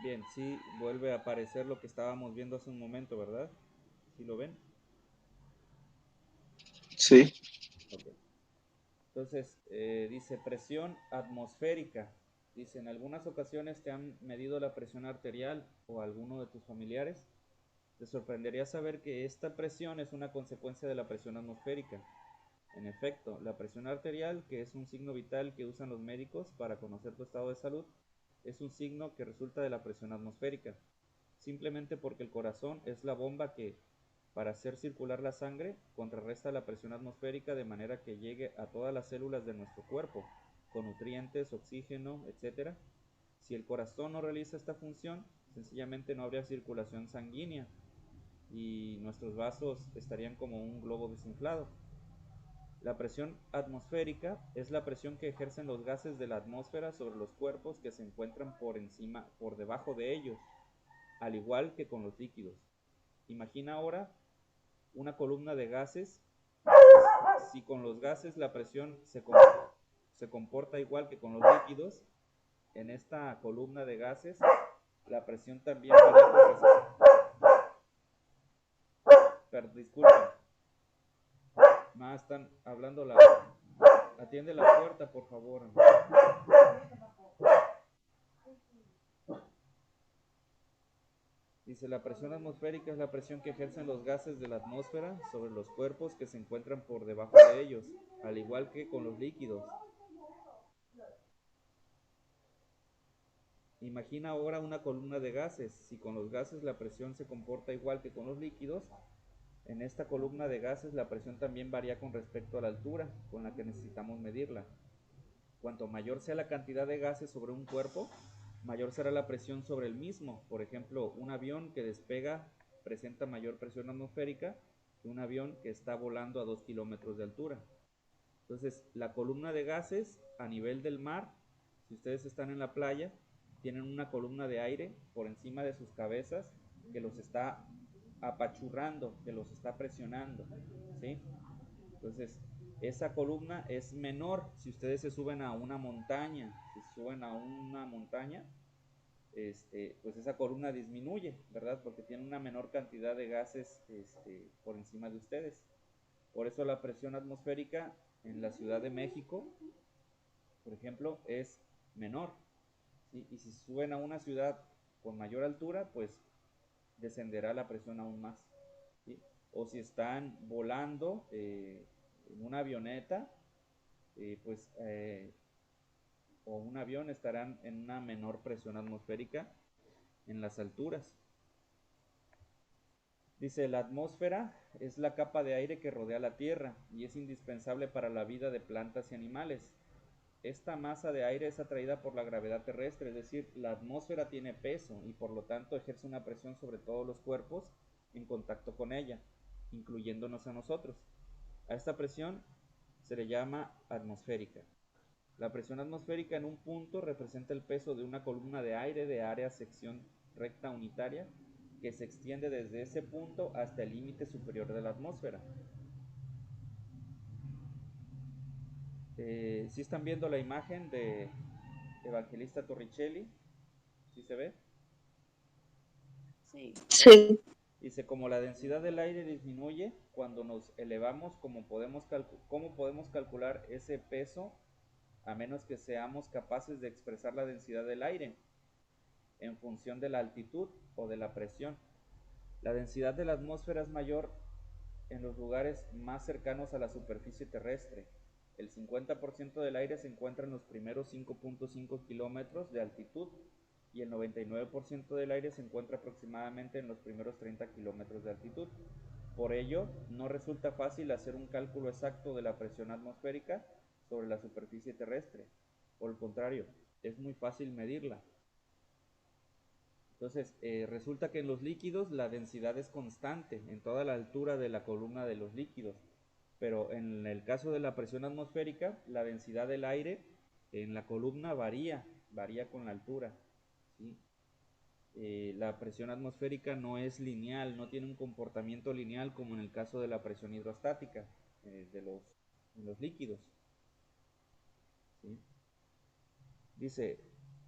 S2: Bien, sí vuelve a aparecer lo que estábamos viendo hace un momento, ¿verdad? ¿Sí lo ven?
S3: Sí,
S2: Ok. Entonces, dice presión atmosférica. Dice, en algunas ocasiones te han medido la presión arterial o alguno de tus familiares. Te sorprendería saber que esta presión es una consecuencia de la presión atmosférica. En efecto, la presión arterial, que es un signo vital que usan los médicos para conocer tu estado de salud, es un signo que resulta de la presión atmosférica, simplemente porque el corazón es la bomba que, para hacer circular la sangre, contrarresta la presión atmosférica de manera que llegue a todas las células de nuestro cuerpo, con nutrientes, oxígeno, etc. Si el corazón no realiza esta función, sencillamente no habría circulación sanguínea y nuestros vasos estarían como un globo desinflado. La presión atmosférica es la presión que ejercen los gases de la atmósfera sobre los cuerpos que se encuentran por debajo de ellos, al igual que con los líquidos. Imagina ahora una columna de gases. Si con los gases la presión se comporta igual que con los líquidos, en esta columna de gases la presión también varía. Disculpen, más están hablando la... Atiende la puerta, por favor. Dice, la presión atmosférica es la presión que ejercen los gases de la atmósfera sobre los cuerpos que se encuentran por debajo de ellos, al igual que con los líquidos. Imagina ahora una columna de gases. Si con los gases la presión se comporta igual que con los líquidos, en esta columna de gases la presión también varía con respecto a la altura con la que necesitamos medirla. Cuanto mayor sea la cantidad de gases sobre un cuerpo, mayor será la presión sobre el mismo. Por ejemplo, un avión que despega presenta mayor presión atmosférica que un avión que está volando a 2 kilómetros de altura. Entonces, la columna de gases a nivel del mar, si ustedes están en la playa, tienen una columna de aire por encima de sus cabezas que los está apachurrando, que los está presionando, ¿sí? Entonces, esa columna es menor si ustedes se suben a una montaña. Si se suben a una montaña, pues esa columna disminuye, ¿verdad? Porque tiene una menor cantidad de gases por encima de ustedes. Por eso la presión atmosférica en la Ciudad de México, por ejemplo, es menor, ¿sí? Y si suben a una ciudad con mayor altura, pues descenderá la presión aún más, ¿sí? o si están volando en una avioneta, pues o un avión, estarán en una menor presión atmosférica en las alturas. Dice, la atmósfera es la capa de aire que rodea la Tierra y es indispensable para la vida de plantas y animales. Esta masa de aire es atraída por la gravedad terrestre, es decir, la atmósfera tiene peso y por lo tanto ejerce una presión sobre todos los cuerpos en contacto con ella, incluyéndonos a nosotros. A esta presión se le llama atmosférica. La presión atmosférica en un punto representa el peso de una columna de aire de área sección recta unitaria que se extiende desde ese punto hasta el límite superior de la atmósfera. ¿Sí están viendo la imagen de Evangelista Torricelli? ¿Sí se ve?
S4: Sí.
S8: Sí.
S2: Dice, como la densidad del aire disminuye cuando nos elevamos, ¿cómo podemos calcular ese peso a menos que seamos capaces de expresar la densidad del aire en función de la altitud o de la presión? La densidad de la atmósfera es mayor en los lugares más cercanos a la superficie terrestre. El 50% del aire se encuentra en los primeros 5.5 kilómetros de altitud y el 99% del aire se encuentra aproximadamente en los primeros 30 kilómetros de altitud. Por ello, no resulta fácil hacer un cálculo exacto de la presión atmosférica sobre la superficie terrestre. Por el contrario, es muy fácil medirla. Entonces, resulta que en los líquidos la densidad es constante en toda la altura de la columna de los líquidos, pero en el caso de la presión atmosférica, la densidad del aire en la columna varía con la altura, ¿sí? La presión atmosférica no es lineal, no tiene un comportamiento lineal como en el caso de la presión hidrostática de los líquidos, ¿sí? Dice,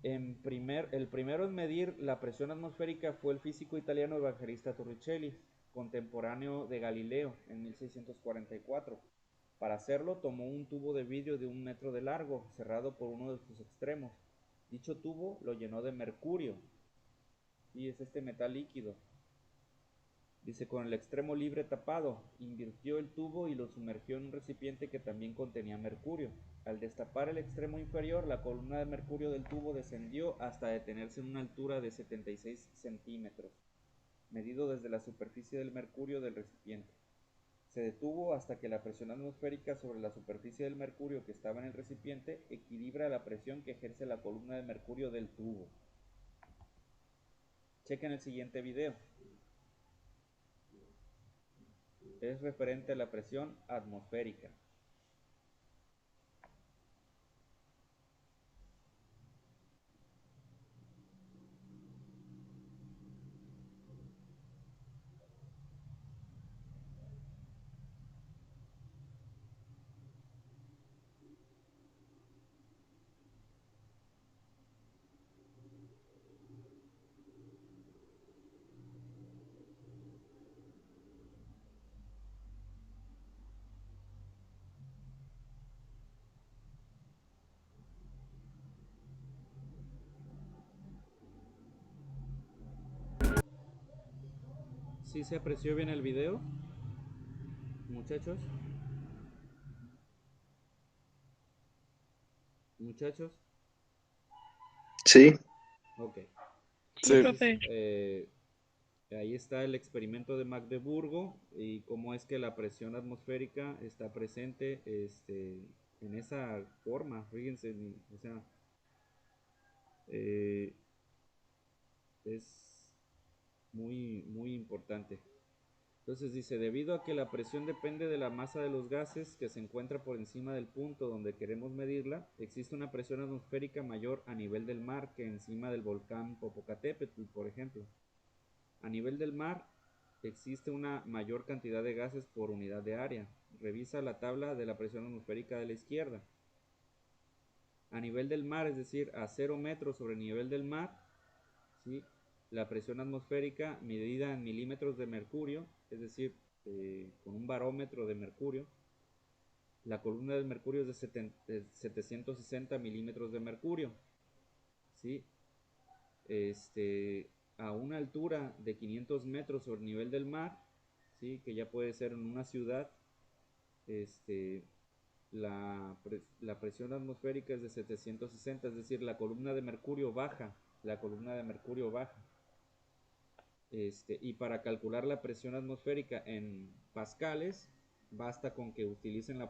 S2: el primero en medir la presión atmosférica fue el físico italiano Evangelista Torricelli, contemporáneo de Galileo, en 1644. Para hacerlo tomó un tubo de vidrio de 1 metro de largo, cerrado por uno de sus extremos. Dicho tubo lo llenó de mercurio, y es este metal líquido. Dice, con el extremo libre tapado, invirtió el tubo y lo sumergió en un recipiente que también contenía mercurio. Al destapar el extremo inferior, la columna de mercurio del tubo descendió hasta detenerse en una altura de 76 centímetros, medido desde la superficie del mercurio del recipiente. Se detuvo hasta que la presión atmosférica sobre la superficie del mercurio que estaba en el recipiente equilibra la presión que ejerce la columna de mercurio del tubo. Chequen el siguiente video. Es referente a la presión atmosférica. ¿Sí se apreció bien el video, muchachos? Muchachos.
S3: Sí,
S2: Ok.
S8: Sí,
S2: Entonces,
S8: profe.
S2: ahí está el experimento de Magdeburgo y cómo es que la presión atmosférica está presente en esa forma. Fíjense, o sea, eh, es muy importante. Entonces dice, debido a que la presión depende de la masa de los gases que se encuentra por encima del punto donde queremos medirla, existe una presión atmosférica mayor a nivel del mar que encima del volcán Popocatépetl, por ejemplo. A nivel del mar existe una mayor cantidad de gases por unidad de área. Revisa la tabla de la presión atmosférica de la izquierda. A nivel del mar, es decir, a 0 metros sobre el nivel del mar, ¿sí? La presión atmosférica medida en milímetros de mercurio, es decir, con un barómetro de mercurio, la columna del mercurio es de 760 milímetros de mercurio, ¿sí? A una altura de 500 metros sobre el nivel del mar, ¿sí? Que ya puede ser en una ciudad, la presión atmosférica es de 760, es decir, la columna de mercurio baja, y para calcular la presión atmosférica en pascales, basta con que utilicen la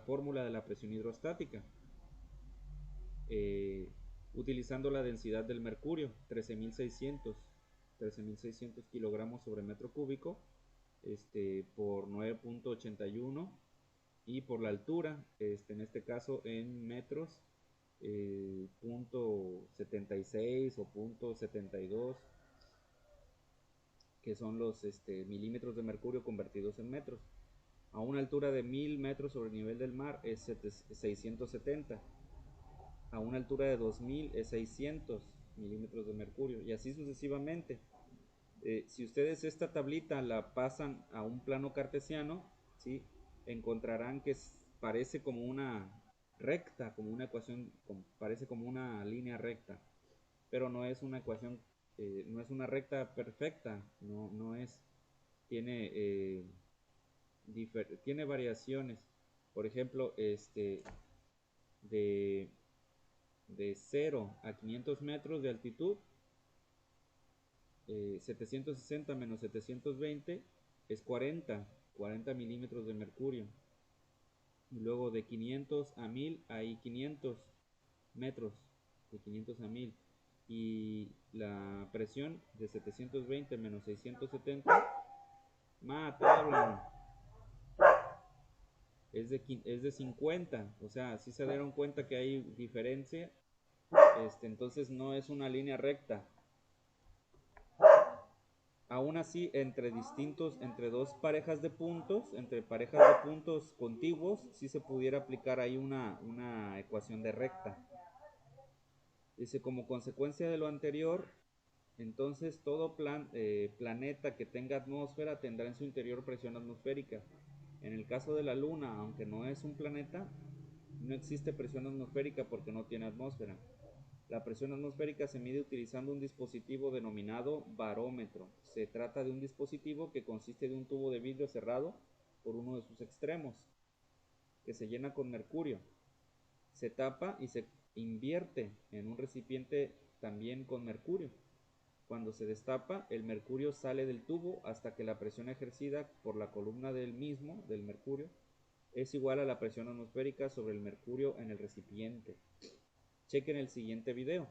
S2: fórmula de la presión hidrostática, utilizando la densidad del mercurio, 13.600 kilogramos sobre metro cúbico, por 9.81, y por la altura, en este caso en metros, .76 o .72, que son los milímetros de mercurio convertidos en metros. A una altura de 1000 metros sobre el nivel del mar es 670. A una altura de 2000 es 600 milímetros de mercurio, y así sucesivamente. Si ustedes esta tablita la pasan a un plano cartesiano, ¿sí? Encontrarán que parece como una recta, como una ecuación, parece como una línea recta, pero no es una ecuación, no es una recta perfecta, no es, tiene, tiene variaciones. Por ejemplo, de 0 a 500 metros de altitud, 760 menos 720 es 40 milímetros de mercurio. Y luego de 500 a 1000 hay 500 metros, de 500 a 1000. Y la presión de 720 menos 670, tabla, es de 50. O sea, si se dieron cuenta que hay diferencia, entonces no es una línea recta. Aún así, entre dos parejas de puntos, entre parejas de puntos contiguos, sí se pudiera aplicar ahí una ecuación de recta. Dice, como consecuencia de lo anterior, entonces todo planeta que tenga atmósfera tendrá en su interior presión atmosférica. En el caso de la Luna, aunque no es un planeta, no existe presión atmosférica porque no tiene atmósfera. La presión atmosférica se mide utilizando un dispositivo denominado barómetro. Se trata de un dispositivo que consiste de un tubo de vidrio cerrado por uno de sus extremos, que se llena con mercurio. Se tapa y se invierte en un recipiente también con mercurio. Cuando se destapa, el mercurio sale del tubo hasta que la presión ejercida por la columna del mercurio, es igual a la presión atmosférica sobre el mercurio en el recipiente. Chequen el siguiente video.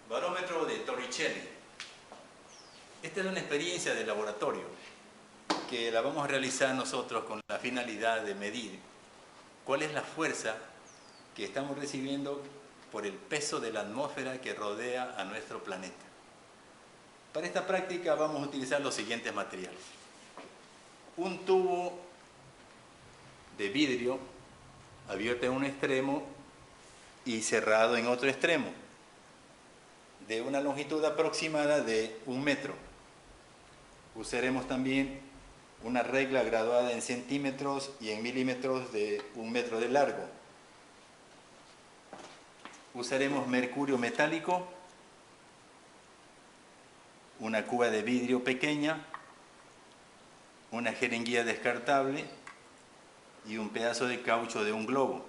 S10: Barómetro de Torricelli. Esta es una experiencia de laboratorio que la vamos a realizar nosotros con la finalidad de medir cuál es la fuerza que estamos recibiendo por el peso de la atmósfera que rodea a nuestro planeta. Para esta práctica vamos a utilizar los siguientes materiales. Un tubo de vidrio abierto en un extremo y cerrado en otro extremo, de una longitud aproximada de 1 metro. Usaremos también una regla graduada en centímetros y en milímetros de 1 metro de largo. Usaremos mercurio metálico, una cuba de vidrio pequeña, una jeringuilla descartable y un pedazo de caucho de un globo.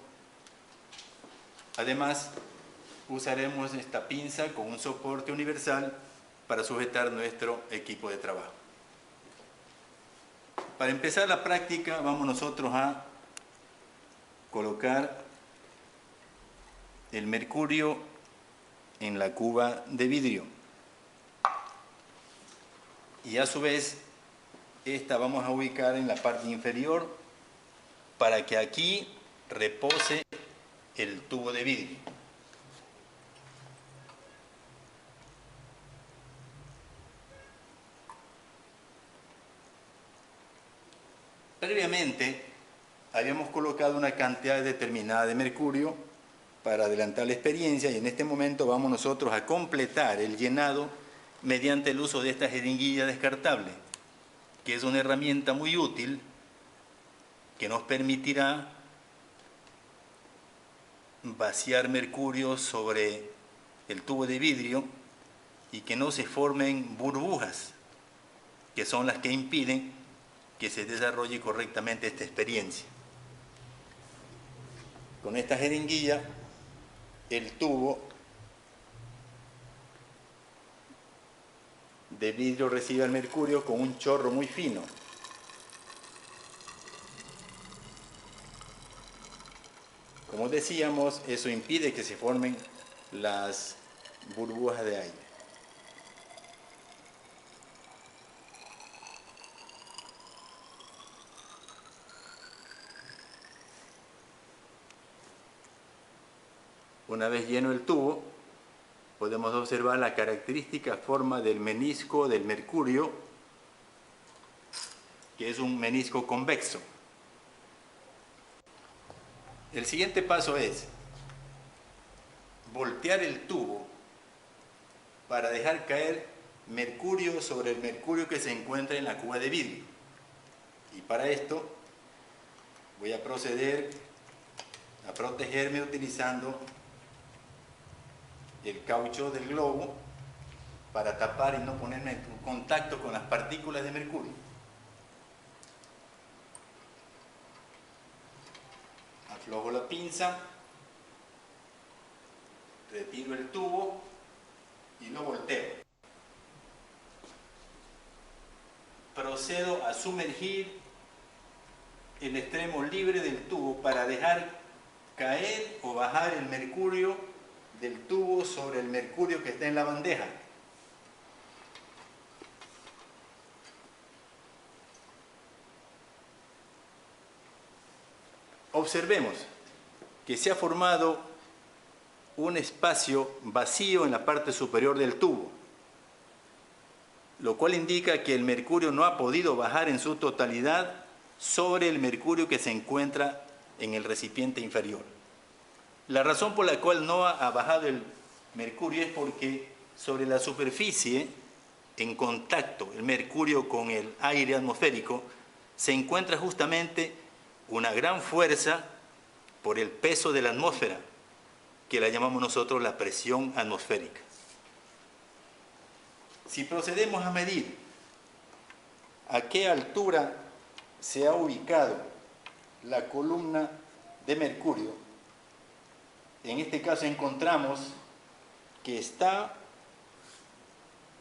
S10: Además, usaremos esta pinza con un soporte universal para sujetar nuestro equipo de trabajo. Para empezar la práctica, vamos nosotros a colocar el mercurio en la cuba de vidrio. Y a su vez, esta vamos a ubicar en la parte inferior para que aquí repose el tubo de vidrio. Previamente habíamos colocado una cantidad determinada de mercurio para adelantar la experiencia y en este momento vamos nosotros a completar el llenado mediante el uso de esta jeringuilla descartable, que es una herramienta muy útil que nos permitirá vaciar mercurio sobre el tubo de vidrio y que no se formen burbujas, que son las que impiden que se desarrolle correctamente esta experiencia. Con esta jeringuilla, el tubo de vidrio recibe el mercurio con un chorro muy fino. Como decíamos, eso impide que se formen las burbujas de aire. Una vez lleno el tubo, podemos observar la característica forma del menisco del mercurio, que es un menisco convexo. El siguiente paso es voltear el tubo para dejar caer mercurio sobre el mercurio que se encuentra en la cuba de vidrio. Y para esto voy a proceder a protegerme utilizando el caucho del globo para tapar y no ponerme en contacto con las partículas de mercurio. Aflojo la pinza, retiro el tubo y lo volteo. Procedo a sumergir el extremo libre del tubo para dejar caer o bajar el mercurio del tubo sobre el mercurio que está en la bandeja. Observemos que se ha formado un espacio vacío en la parte superior del tubo, lo cual indica que el mercurio no ha podido bajar en su totalidad sobre el mercurio que se encuentra en el recipiente inferior. La razón por la cual no ha bajado el mercurio es porque sobre la superficie, en contacto el mercurio con el aire atmosférico, se encuentra justamente una gran fuerza por el peso de la atmósfera, que la llamamos nosotros la presión atmosférica. Si procedemos a medir a qué altura se ha ubicado la columna de mercurio, en este caso encontramos que está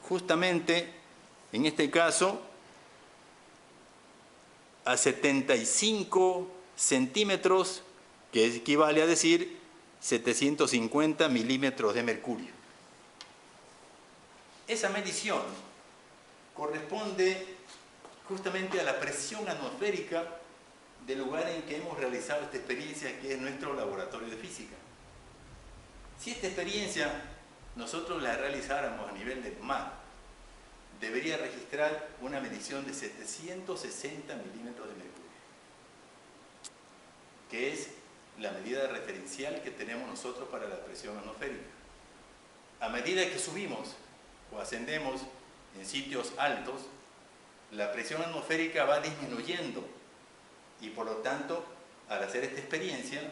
S10: justamente, en este caso, a 75 centímetros, que equivale a decir 750 milímetros de mercurio. Esa medición corresponde justamente a la presión atmosférica del lugar en que hemos realizado esta experiencia, que es nuestro laboratorio de física. Si esta experiencia nosotros la realizáramos a nivel del mar, debería registrar una medición de 760 milímetros de mercurio, que es la medida referencial que tenemos nosotros para la presión atmosférica. A medida que subimos o ascendemos en sitios altos, la presión atmosférica va disminuyendo y por lo tanto, al hacer esta experiencia,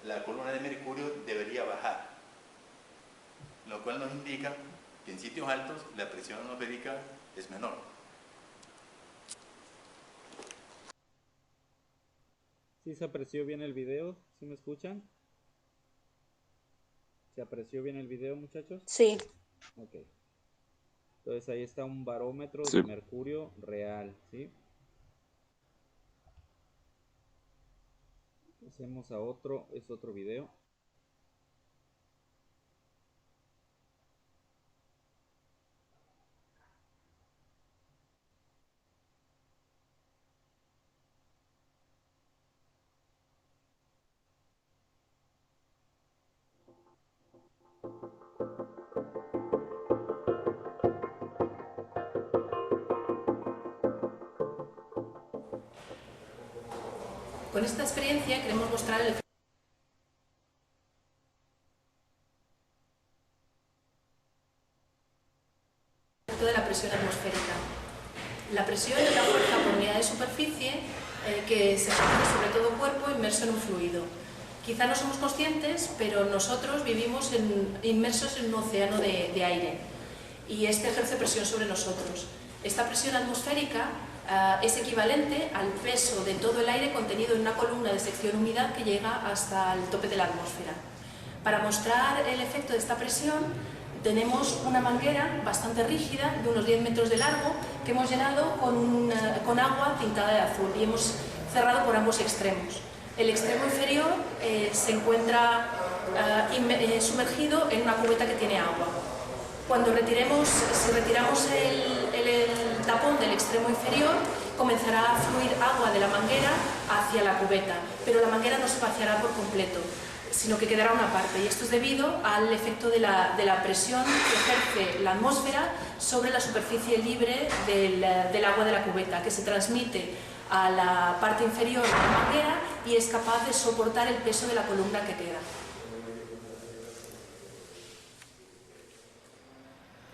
S10: la columna de mercurio debería bajar, lo cual nos indica que en sitios altos la presión atmosférica es menor.
S2: ¿Sí se apreció bien el video? ¿Sí me escuchan? ¿Se apreció bien el video, muchachos?
S5: Sí.
S2: Ok. Entonces ahí está un barómetro
S3: Sí.
S2: de mercurio real, ¿sí? Pasemos a otro, es otro video.
S11: Con esta experiencia queremos mostrar el efecto de la presión atmosférica. La presión es la fuerza por unidad de superficie que se ejerce sobre todo cuerpo inmerso en un fluido. Quizá no somos conscientes, pero nosotros vivimos inmersos en un océano de aire y este ejerce presión sobre nosotros. Esta presión atmosférica es equivalente al peso de todo el aire contenido en una columna de sección humedad que llega hasta el tope de la atmósfera. Para mostrar el efecto de esta presión tenemos una manguera bastante rígida de unos 10 metros de largo que hemos llenado con agua tintada de azul y hemos cerrado por ambos extremos. El extremo inferior se encuentra sumergido en una cubeta que tiene agua. Si retiramos el tapón del extremo inferior, comenzará a fluir agua de la manguera hacia la cubeta, pero la manguera no se vaciará por completo, sino que quedará una parte, y esto es debido al efecto de la presión que ejerce la atmósfera sobre la superficie libre del agua de la cubeta, que se transmite a la parte inferior de la manguera y es capaz de soportar el peso de la columna que queda.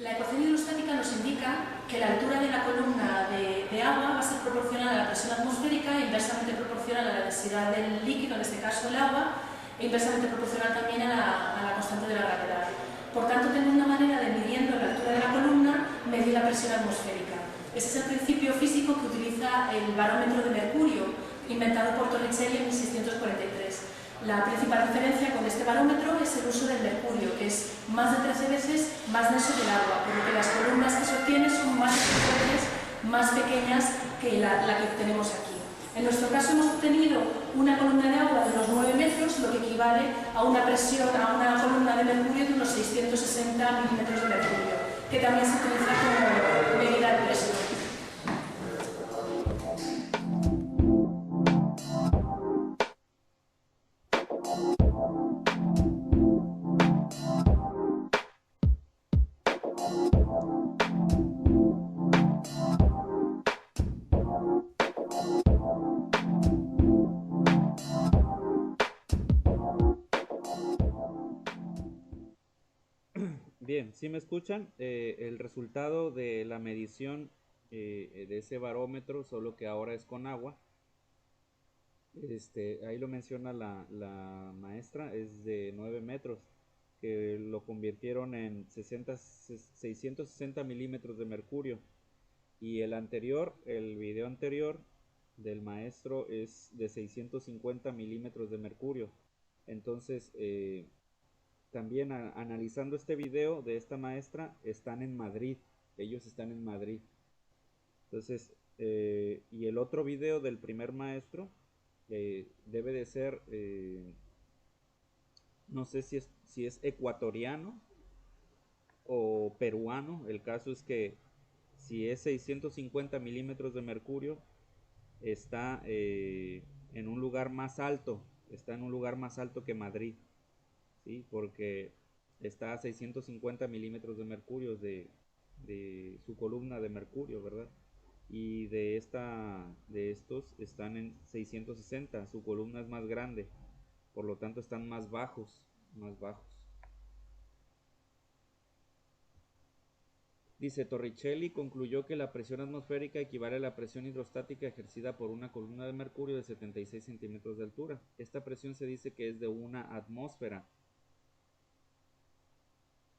S11: La ecuación hidrostática nos indica que la altura de la columna de agua va a ser proporcional a la presión atmosférica e inversamente proporcional a la densidad del líquido, en este caso el agua, e inversamente proporcional también a la constante de la gravedad. Por tanto, tenemos una manera de, midiendo la altura de la columna, medir la presión atmosférica. Ese es el principio físico que utiliza el barómetro de mercurio, inventado por Torricelli en 1643. La principal diferencia con este barómetro es el uso del mercurio, que es más de 13 veces más denso que el agua, por lo que las columnas que se obtienen son más de 13 veces más pequeñas que la que tenemos aquí. En nuestro caso hemos obtenido una columna de agua de unos 9 metros, lo que equivale a una columna de mercurio de unos 660 milímetros de mercurio, que también se utiliza como medida de presión.
S2: Bien, ¿sí me escuchan? El resultado de la medición de ese barómetro, solo que ahora es con agua. Ahí lo menciona la maestra, es de 9 metros, que lo convirtieron en 660 milímetros de mercurio. Y el video anterior del maestro es de 650 milímetros de mercurio. Entonces, también analizando este video de esta maestra, están en Madrid, ellos están en Madrid. Entonces, y el otro video del primer maestro debe de ser, no sé si es ecuatoriano o peruano. El caso es que si es 650 milímetros de mercurio, está en un lugar más alto, que Madrid, ¿sí? Porque está a 650 milímetros de mercurio de su columna de mercurio, ¿verdad? Y de estos están en 660, su columna es más grande, por lo tanto están más bajos. Dice, Torricelli concluyó que la presión atmosférica equivale a la presión hidrostática ejercida por una columna de mercurio de 76 centímetros de altura. Esta presión se dice que es de una atmósfera.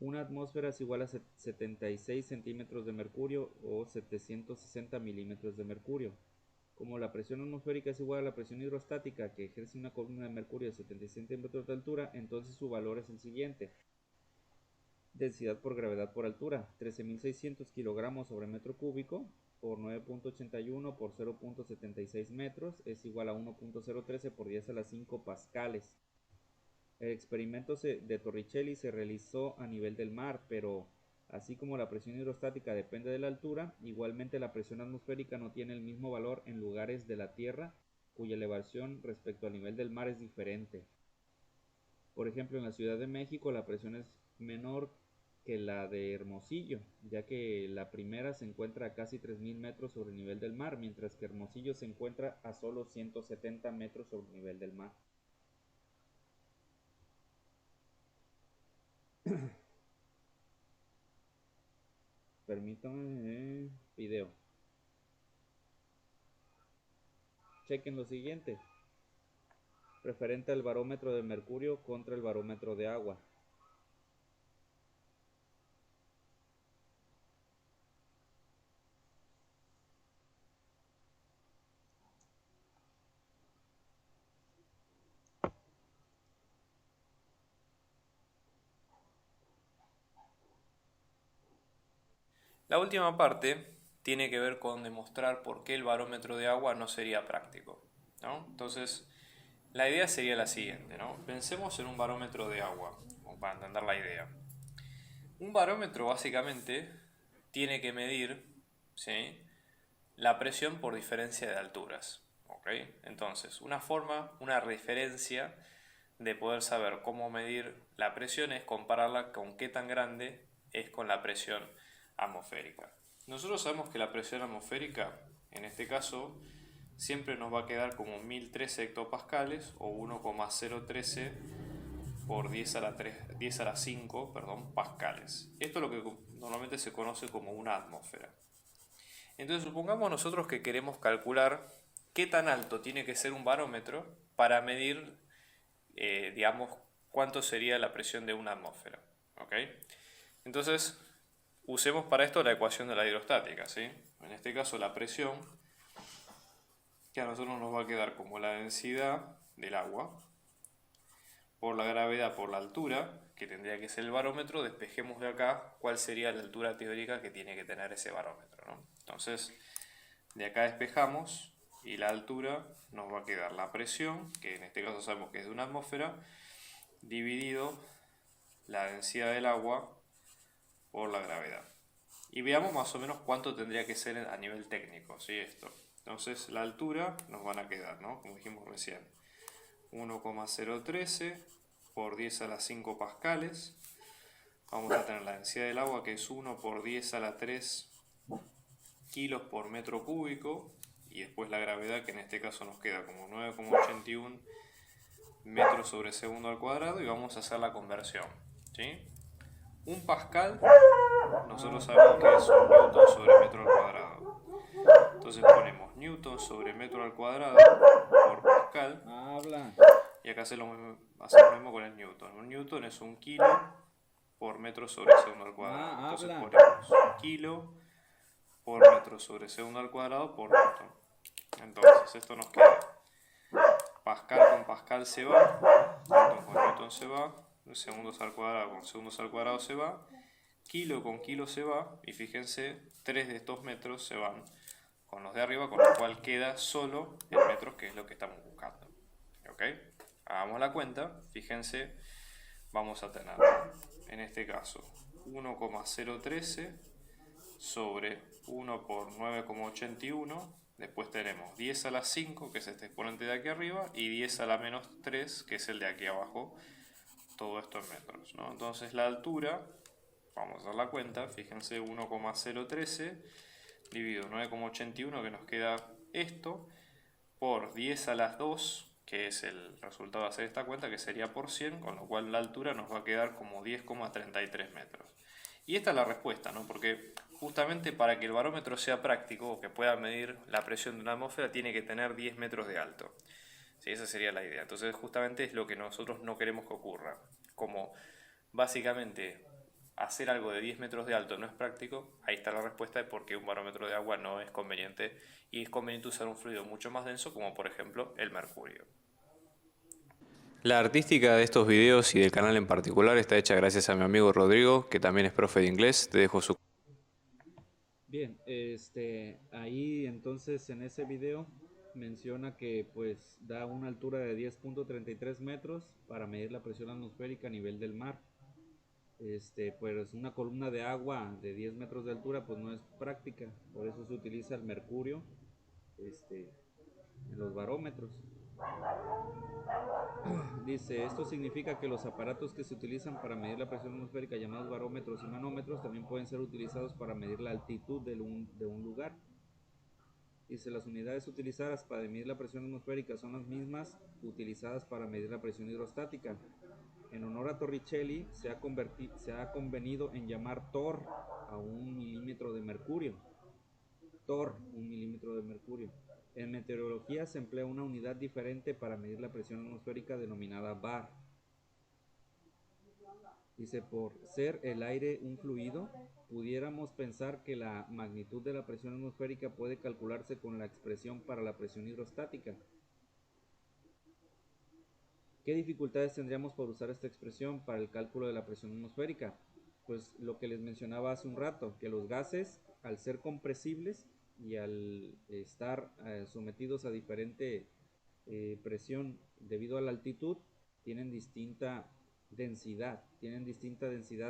S2: Una atmósfera es igual a 76 centímetros de mercurio o 760 milímetros de mercurio. Como la presión atmosférica es igual a la presión hidrostática que ejerce una columna de mercurio de 76 centímetros de altura, entonces su valor es el siguiente. Densidad por gravedad por altura, 13.600 kilogramos sobre metro cúbico por 9.81 por 0.76 metros es igual a 1.013 por 10 a la 5 pascales. El experimento de Torricelli se realizó a nivel del mar, pero así como la presión hidrostática depende de la altura, igualmente la presión atmosférica no tiene el mismo valor en lugares de la Tierra cuya elevación respecto al nivel del mar es diferente. Por ejemplo, en la Ciudad de México la presión es menor que la de Hermosillo, ya que la primera se encuentra a casi 3000 metros sobre el nivel del mar, mientras que Hermosillo se encuentra a solo 170 metros sobre el nivel del mar. Permítanme video. Chequen lo siguiente. Referente al barómetro de mercurio contra el barómetro de agua.
S12: La última parte tiene que ver con demostrar por qué el barómetro de agua no sería práctico, ¿no? Entonces, la idea sería la siguiente, ¿no? Pensemos en un barómetro de agua, como para entender la idea. Un barómetro básicamente tiene que medir, ¿sí?, la presión por diferencia de alturas, ¿ok? Entonces, una forma, una referencia de poder saber cómo medir la presión es compararla con qué tan grande es con la presión atmosférica. Nosotros sabemos que la presión atmosférica, en este caso, siempre nos va a quedar como 1013 hectopascales o 1,013 por 10 a la 5, pascales. Esto es lo que normalmente se conoce como una atmósfera. Entonces supongamos nosotros que queremos calcular qué tan alto tiene que ser un barómetro para medir, digamos, cuánto sería la presión de una atmósfera, ¿ok? Entonces usemos para esto la ecuación de la hidrostática, ¿sí? En este caso la presión, que a nosotros nos va a quedar como la densidad del agua por la gravedad por la altura, que tendría que ser el barómetro. Despejemos de acá cuál sería la altura teórica que tiene que tener ese barómetro, ¿no? Entonces, de acá despejamos y la altura nos va a quedar la presión, que en este caso sabemos que es de una atmósfera, dividido la densidad del agua por la gravedad. Y veamos más o menos cuánto tendría que ser a nivel técnico, ¿sí? Esto. Entonces, la altura nos van a quedar, ¿no?, como dijimos recién, 1,013 por 10 a la 5 pascales. Vamos a tener la densidad del agua, que es 1 por 10 a la 3 kilos por metro cúbico, y después la gravedad, que en este caso nos queda como 9,81 metros sobre segundo al cuadrado, y vamos a hacer la conversión, ¿sí? Un pascal, nosotros sabemos que es un newton sobre metro al cuadrado. Entonces ponemos newton sobre metro al cuadrado por pascal. Y acá hacemos lo mismo con el newton. Un newton es un kilo por metro sobre segundo al cuadrado. Entonces ponemos kilo por metro sobre segundo al cuadrado por newton. Entonces esto nos queda pascal con pascal se va, newton con newton se va, segundos al cuadrado con segundos al cuadrado se va, kilo con kilo se va, y fíjense, 3 de estos metros se van con los de arriba, con lo cual queda solo el metro, que es lo que estamos buscando, ¿ok? Hagamos la cuenta, fíjense, vamos a tener, en este caso, 1,013 sobre 1 por 9,81, después tenemos 10 a la 5, que es este exponente de aquí arriba, y 10 a la menos 3, que es el de aquí abajo, todo esto en metros, ¿no? Entonces la altura, vamos a dar la cuenta, fíjense, 1,013 dividido 9,81, que nos queda esto, por 10 a las 2, que es el resultado de hacer esta cuenta, que sería por 100, con lo cual la altura nos va a quedar como 10,33 metros. Y esta es la respuesta, ¿no? Porque justamente para que el barómetro sea práctico, o que pueda medir la presión de una atmósfera, tiene que tener 10 metros de alto. Sí, esa sería la idea. Entonces justamente es lo que nosotros no queremos que ocurra. Como básicamente hacer algo de 10 metros de alto no es práctico, ahí está la respuesta de por qué un barómetro de agua no es conveniente, y es conveniente usar un fluido mucho más denso, como por ejemplo el mercurio. La artística de estos videos y del canal en particular está hecha gracias a mi amigo Rodrigo, que también es profe de inglés. Te dejo su...
S2: Bien, ahí entonces en ese video menciona que pues da una altura de 10,33 metros para medir la presión atmosférica a nivel del mar. Pues una columna de agua de 10 metros de altura pues no es práctica, por eso se utiliza el mercurio en los barómetros. Dice, esto significa que los aparatos que se utilizan para medir la presión atmosférica, llamados barómetros y manómetros, también pueden ser utilizados para medir la altitud de un lugar. Dice, las unidades utilizadas para medir la presión atmosférica son las mismas utilizadas para medir la presión hidrostática. En honor a Torricelli, se ha convenido en llamar torr a 1 milímetro de mercurio. Torr, 1 milímetro de mercurio. En meteorología se emplea una unidad diferente para medir la presión atmosférica denominada bar. Dice, por ser el aire un fluido, pudiéramos pensar que la magnitud de la presión atmosférica puede calcularse con la expresión para la presión hidrostática. ¿Qué dificultades tendríamos por usar esta expresión para el cálculo de la presión atmosférica? Pues lo que les mencionaba hace un rato, que los gases, al ser compresibles y al estar sometidos a diferente presión debido a la altitud, tienen distinta densidad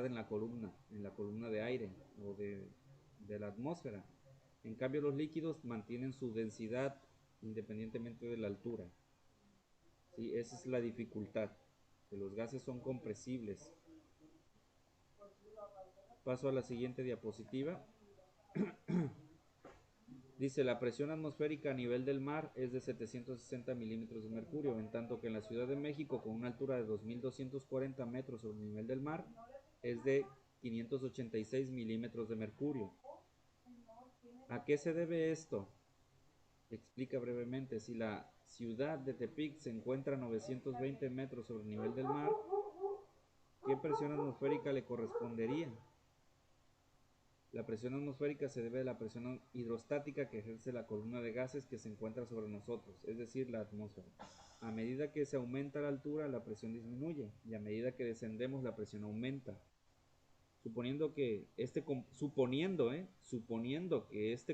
S2: en la columna de aire o de la atmósfera. En cambio, los líquidos mantienen su densidad independientemente de la altura. ¿Sí? Esa es la dificultad, que los gases son compresibles. Paso a la siguiente diapositiva. Dice, la presión atmosférica a nivel del mar es de 760 milímetros de mercurio, en tanto que en la Ciudad de México, con una altura de 2.240 metros sobre el nivel del mar, es de 586 milímetros de mercurio. ¿A qué se debe esto? Explica brevemente. Si la ciudad de Tepic se encuentra a 920 metros sobre el nivel del mar, ¿qué presión atmosférica le correspondería? La presión atmosférica se debe a la presión hidrostática que ejerce la columna de gases que se encuentra sobre nosotros, es decir, la atmósfera. A medida que se aumenta la altura, la presión disminuye, y a medida que descendemos, la presión aumenta. Suponiendo que este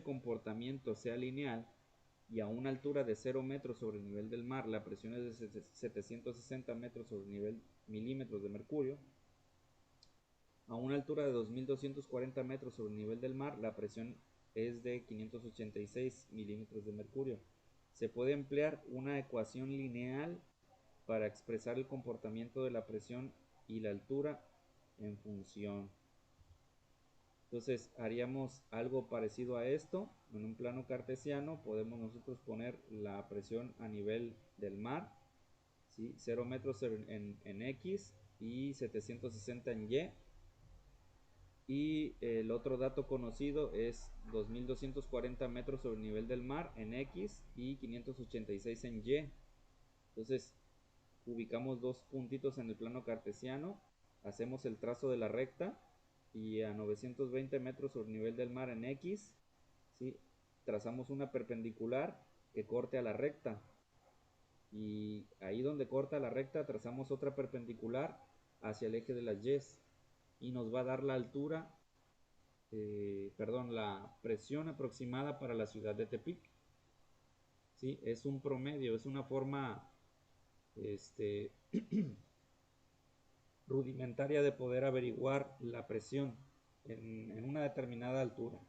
S2: comportamiento sea lineal, y a una altura de 0 metros sobre el nivel del mar, la presión es de 760 metros sobre el nivel milímetros de mercurio. A una altura de 2.240 metros sobre el nivel del mar, la presión es de 586 milímetros de mercurio. Se puede emplear una ecuación lineal para expresar el comportamiento de la presión y la altura en función. Entonces haríamos algo parecido a esto. En un plano cartesiano podemos nosotros poner la presión a nivel del mar, ¿sí? 0 metros en X y 760 en Y. Y el otro dato conocido es 2.240 metros sobre el nivel del mar en X y 586 en Y. Entonces ubicamos dos puntitos en el plano cartesiano, hacemos el trazo de la recta, y a 920 metros sobre el nivel del mar en X, ¿sí? Trazamos una perpendicular que corte a la recta, y ahí donde corta la recta trazamos otra perpendicular hacia el eje de las Y, y nos va a dar la altura, la presión aproximada para la ciudad de Tepic. ¿Sí? Es un promedio, es una forma rudimentaria de poder averiguar la presión en una determinada altura.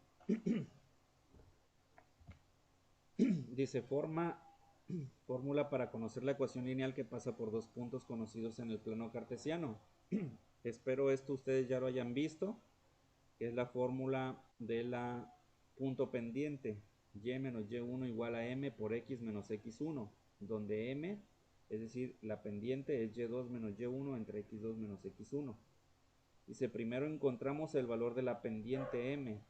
S2: Dice, fórmula para conocer la ecuación lineal que pasa por dos puntos conocidos en el plano cartesiano. Espero esto ustedes ya lo hayan visto, que es la fórmula de la punto pendiente, y menos y1 igual a m por x menos x1, donde m, es decir, la pendiente es y2 menos y1 entre x2 menos x1. Dice, primero encontramos el valor de la pendiente m,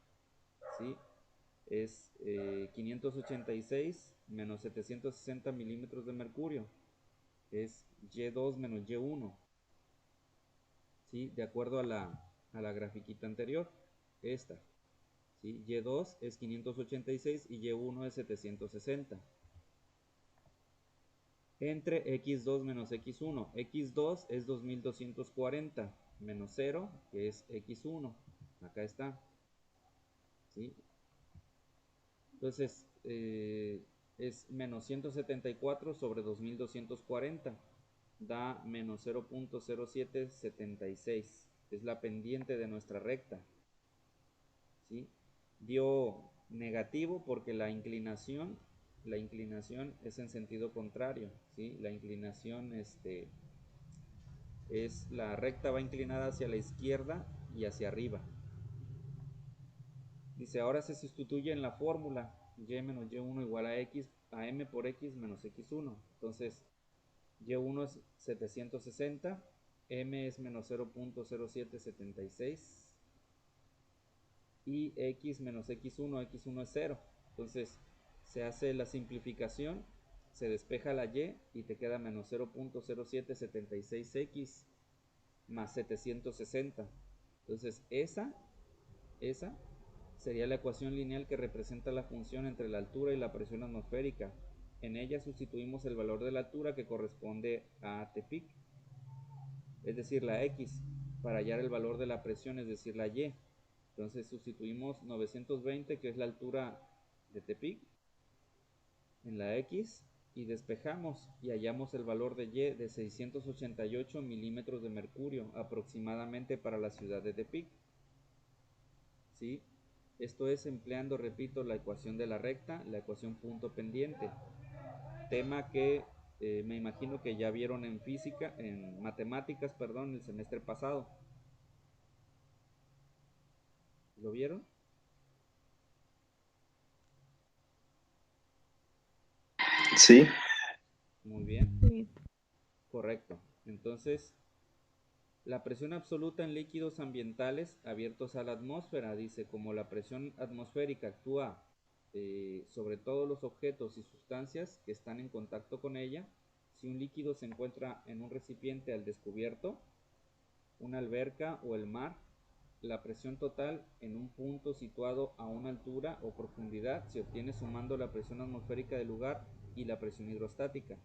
S2: ¿sí? Es 586 menos 760 milímetros de mercurio, es y2 menos y1, ¿sí? De acuerdo a la grafiquita anterior, esta, ¿sí? Y2 es 586 y y1 es 760. Entre x2 menos x1. x2 es 2240 menos 0, que es x1. Acá está. ¿Sí? Entonces, es menos 174 sobre 2240. Da menos 0.0776. Es la pendiente de nuestra recta. ¿Sí? Dio negativo porque la inclinación la inclinación es en sentido contrario, ¿sí? La inclinación es la recta va inclinada hacia la izquierda y hacia arriba. Dice, ahora se sustituye en la fórmula y menos y1 igual a m por x menos x1. Entonces, y1 es 760, m es menos 0.0776 y x menos x1 es 0. Entonces, se hace la simplificación, se despeja la y y te queda menos 0.0776x más 760. Entonces, esa sería la ecuación lineal que representa la función entre la altura y la presión atmosférica. En ella sustituimos el valor de la altura que corresponde a Tepic, es decir, la x, para hallar el valor de la presión, es decir, la y. Entonces sustituimos 920, que es la altura de Tepic, en la x, y despejamos y hallamos el valor de y de 688 milímetros de mercurio aproximadamente para la ciudad de Tepic. ¿Sí? Esto es empleando, repito, la ecuación de la recta, la ecuación punto pendiente, tema que me imagino que ya vieron en física, en matemáticas, perdón, el semestre pasado. ¿Lo vieron?
S3: Sí.
S2: Muy bien.
S4: Sí.
S2: Correcto. Entonces, la presión absoluta en líquidos ambientales abiertos a la atmósfera, dice, como la presión atmosférica actúa sobre todos los objetos y sustancias que están en contacto con ella. Si un líquido se encuentra en un recipiente al descubierto, una alberca o el mar, la presión total en un punto situado a una altura o profundidad se obtiene sumando la presión atmosférica del lugar y la presión hidrostática.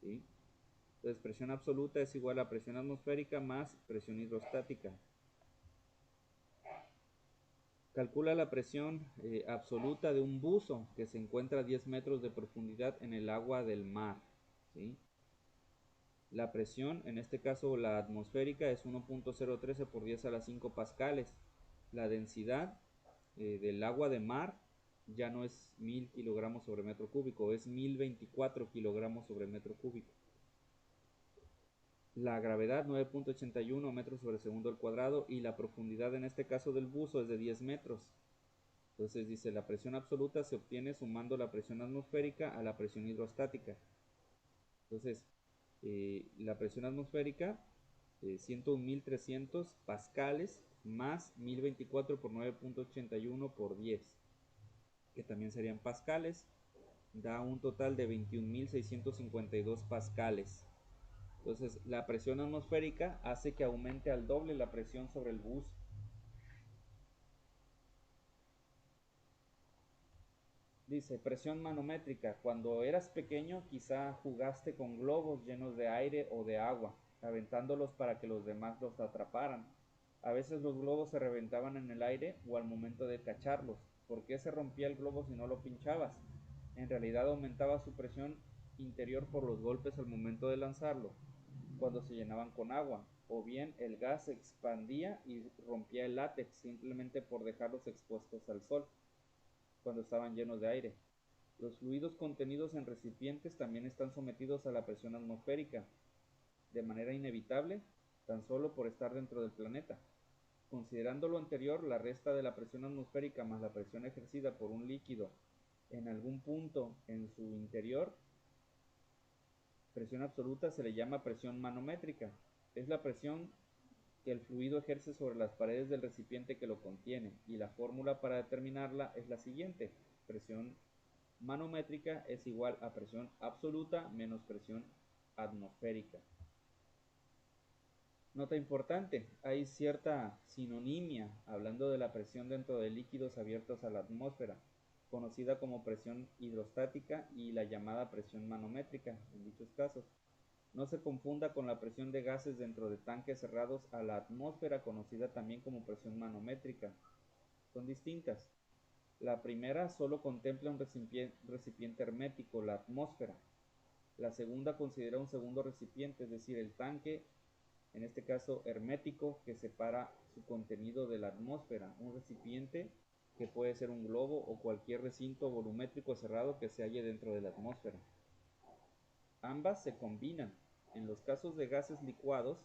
S2: ¿Sí? Entonces, presión absoluta es igual a presión atmosférica más presión hidrostática. Calcula la presión absoluta de un buzo que se encuentra a 10 metros de profundidad en el agua del mar. ¿Sí? La presión, en este caso la atmosférica, es 1.013 por 10 a la 5 pascales. La densidad del agua de mar ya no es 1000 kilogramos sobre metro cúbico, es 1024 kilogramos sobre metro cúbico. La gravedad 9.81 metros sobre segundo al cuadrado y la profundidad en este caso del buzo es de 10 metros. Entonces dice, la presión absoluta se obtiene sumando la presión atmosférica a la presión hidrostática. Entonces, la presión atmosférica, 101.300 pascales más 1024 por 9.81 por 10, que también serían pascales, da un total de 21.652 pascales. Entonces, la presión atmosférica hace que aumente al doble la presión sobre el bus. Dice, presión manométrica. Cuando eras pequeño, quizá jugaste con globos llenos de aire o de agua, aventándolos para que los demás los atraparan. A veces los globos se reventaban en el aire o al momento de cacharlos. ¿Por qué se rompía el globo si no lo pinchabas? En realidad aumentaba su presión interior por los golpes al momento de lanzarlo, cuando se llenaban con agua, o bien el gas se expandía y rompía el látex simplemente por dejarlos expuestos al sol cuando estaban llenos de aire. Los fluidos contenidos en recipientes también están sometidos a la presión atmosférica, de manera inevitable, tan solo por estar dentro del planeta. Considerando lo anterior, la resta de la presión atmosférica más la presión ejercida por un líquido en algún punto en su interior, presión absoluta, se le llama presión manométrica. Es la presión que el fluido ejerce sobre las paredes del recipiente que lo contiene, y la fórmula para determinarla es la siguiente: presión manométrica es igual a presión absoluta menos presión atmosférica. Nota importante, hay cierta sinonimia hablando de la presión dentro de líquidos abiertos a la atmósfera, conocida como presión hidrostática y la llamada presión manométrica en dichos casos. No se confunda con la presión de gases dentro de tanques cerrados a la atmósfera, conocida también como presión manométrica. Son distintas. La primera solo contempla un recipiente hermético, la atmósfera. La segunda considera un segundo recipiente, es decir, el tanque, en este caso hermético, que separa su contenido de la atmósfera. Un recipiente que puede ser un globo o cualquier recinto volumétrico cerrado que se halle dentro de la atmósfera. Ambas se combinan. En los casos de gases licuados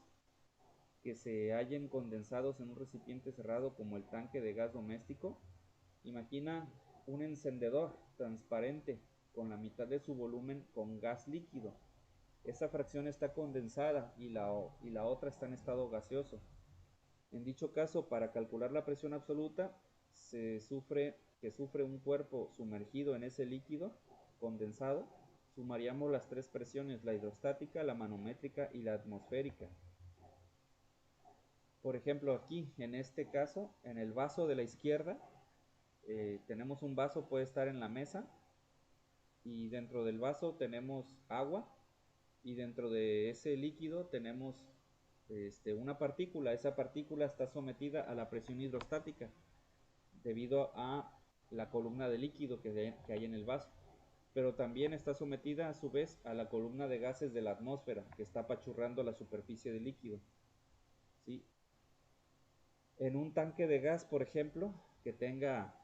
S2: que se hallen condensados en un recipiente cerrado como el tanque de gas doméstico, imagina un encendedor transparente con la mitad de su volumen con gas líquido. Esa fracción está condensada y la otra está en estado gaseoso. En dicho caso, para calcular la presión absoluta, que sufre un cuerpo sumergido en ese líquido condensado, sumaríamos las tres presiones, la hidrostática, la manométrica y la atmosférica. Por ejemplo, aquí, en este caso, en el vaso de la izquierda, tenemos un vaso, puede estar en la mesa, y dentro del vaso tenemos agua, y dentro de ese líquido tenemos una partícula. Esa partícula está sometida a la presión hidrostática debido a la columna de líquido que hay en el vaso, pero también está sometida a su vez a la columna de gases de la atmósfera que está apachurrando la superficie del líquido, ¿sí? En un tanque de gas, por ejemplo, que tenga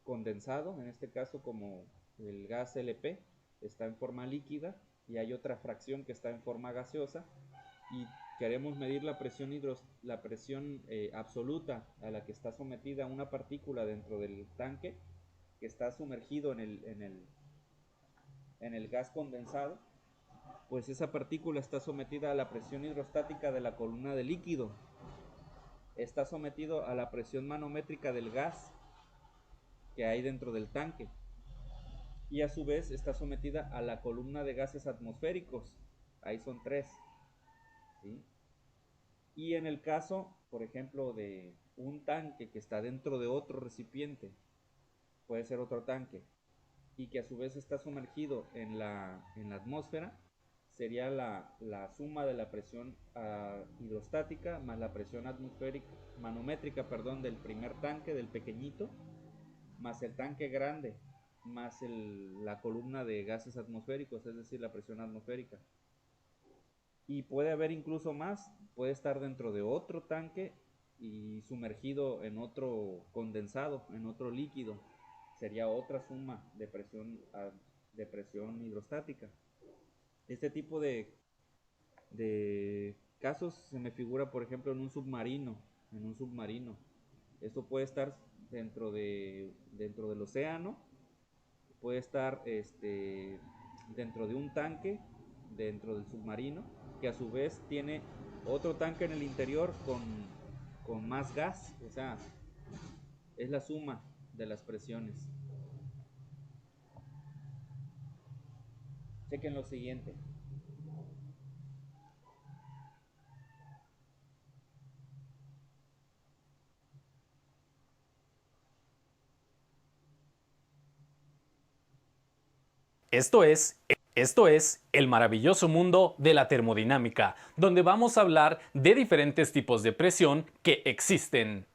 S2: condensado, en este caso como el gas LP, está en forma líquida y hay otra fracción que está en forma gaseosa, y queremos medir la presión absoluta a la que está sometida una partícula dentro del tanque que está sumergido en el gas condensado, pues esa partícula está sometida a la presión hidrostática de la columna de líquido, está sometido a la presión manométrica del gas que hay dentro del tanque, y a su vez está sometida a la columna de gases atmosféricos. Ahí son tres, ¿sí? Y en el caso, por ejemplo, de un tanque que está dentro de otro recipiente, puede ser otro tanque, y que a su vez está sumergido en la atmósfera, sería la suma de la presión hidrostática más la presión manométrica del primer tanque, del pequeñito, más el tanque grande, más la columna de gases atmosféricos, es decir, la presión atmosférica. Y puede haber incluso más, puede estar dentro de otro tanque y sumergido en otro condensado, en otro líquido. Sería otra suma de presión hidrostática. Este tipo de casos se me figura, por ejemplo, en un submarino. Esto puede estar dentro del océano, puede estar dentro de un tanque, dentro del submarino, que a su vez tiene otro tanque en el interior con más gas. O sea, es la suma de las presiones. Chequen lo siguiente.
S13: Esto es el maravilloso mundo de la termodinámica, donde vamos a hablar de diferentes tipos de presión que existen.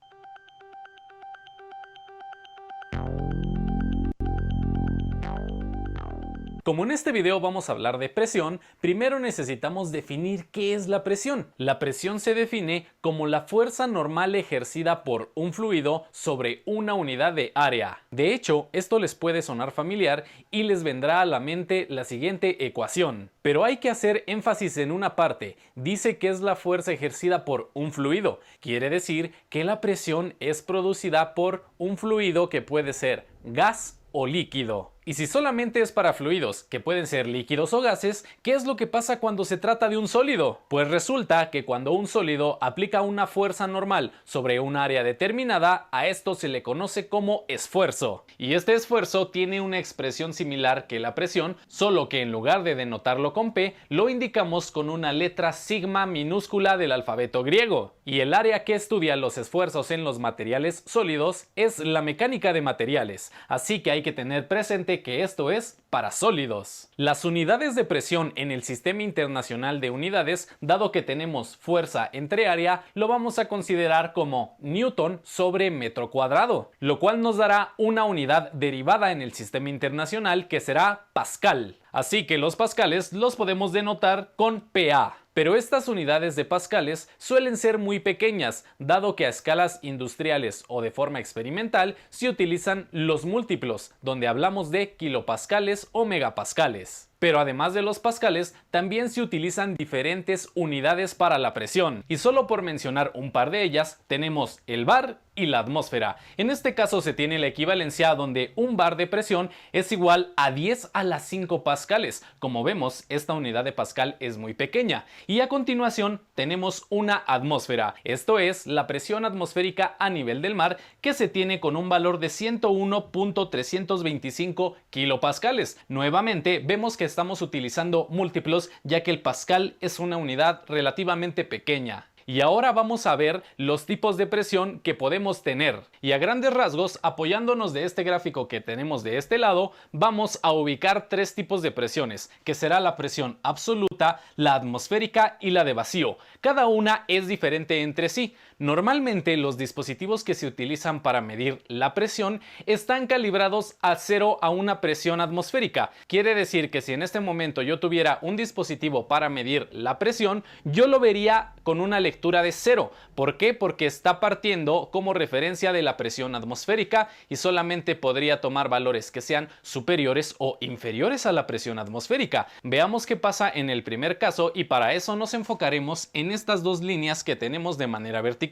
S13: Como en este video vamos a hablar de presión, primero necesitamos definir qué es la presión. La presión se define como la fuerza normal ejercida por un fluido sobre una unidad de área. De hecho, esto les puede sonar familiar y les vendrá a la mente la siguiente ecuación. Pero hay que hacer énfasis en una parte. Dice que es la fuerza ejercida por un fluido. Quiere decir que la presión es producida por un fluido que puede ser gas o líquido. Y si solamente es para fluidos, que pueden ser líquidos o gases, ¿qué es lo que pasa cuando se trata de un sólido? Pues resulta que cuando un sólido aplica una fuerza normal sobre un área determinada, a esto se le conoce como esfuerzo. Y este esfuerzo tiene una expresión similar que la presión, solo que en lugar de denotarlo con P, lo indicamos con una letra sigma minúscula del alfabeto griego. Y el área que estudia los esfuerzos en los materiales sólidos es la mecánica de materiales, así que hay que tener presente que esto es para sólidos. Las unidades de presión en el Sistema Internacional de Unidades, dado que tenemos fuerza entre área, lo vamos a considerar como Newton sobre metro cuadrado, lo cual nos dará una unidad derivada en el Sistema Internacional que será Pascal. Así que los pascales los podemos denotar con PA. pero estas unidades de pascales suelen ser muy pequeñas, dado que a escalas industriales o de forma experimental se utilizan los múltiplos, donde hablamos de kilopascales o megapascales. Pero además de los pascales, también se utilizan diferentes unidades para la presión. Y solo por mencionar un par de ellas, tenemos el bar y la atmósfera. En este caso se tiene la equivalencia donde un bar de presión es igual a 10 a la 5 pascales. Como vemos, esta unidad de pascal es muy pequeña. Y a continuación tenemos una atmósfera. Esto es la presión atmosférica a nivel del mar, que se tiene con un valor de 101.325 kilopascales. Nuevamente vemos que estamos utilizando múltiplos, ya que el pascal es una unidad relativamente pequeña. Y ahora vamos a ver los tipos de presión que podemos tener. Y a grandes rasgos, apoyándonos de este gráfico que tenemos de este lado, vamos a ubicar tres tipos de presiones, que será la presión absoluta, la atmosférica y la de vacío. Cada una es diferente entre sí. Normalmente los dispositivos que se utilizan para medir la presión están calibrados a 0 a una presión atmosférica. Quiere decir que si en este momento yo tuviera un dispositivo para medir la presión, yo lo vería con una lectura de 0. ¿Por qué? Porque está partiendo como referencia de la presión atmosférica y solamente podría tomar valores que sean superiores o inferiores a la presión atmosférica. Veamos qué pasa en el primer caso y para eso nos enfocaremos en estas dos líneas que tenemos de manera vertical.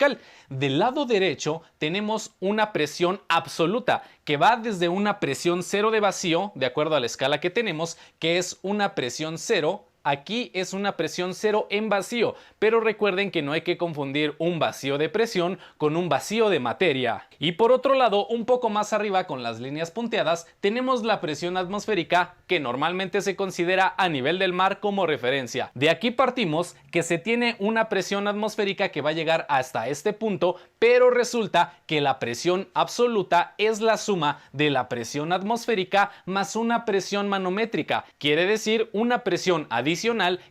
S13: Del lado derecho tenemos una presión absoluta que va desde una presión 0 de vacío, de acuerdo a la escala que tenemos, que es una presión 0. Aquí es una presión 0 en vacío, pero recuerden que no hay que confundir un vacío de presión con un vacío de materia. Y por otro lado, un poco más arriba con las líneas punteadas, tenemos la presión atmosférica, que normalmente se considera a nivel del mar como referencia. De aquí partimos que se tiene una presión atmosférica que va a llegar hasta este punto, pero resulta que la presión absoluta es la suma de la presión atmosférica más una presión manométrica, quiere decir una presión adicional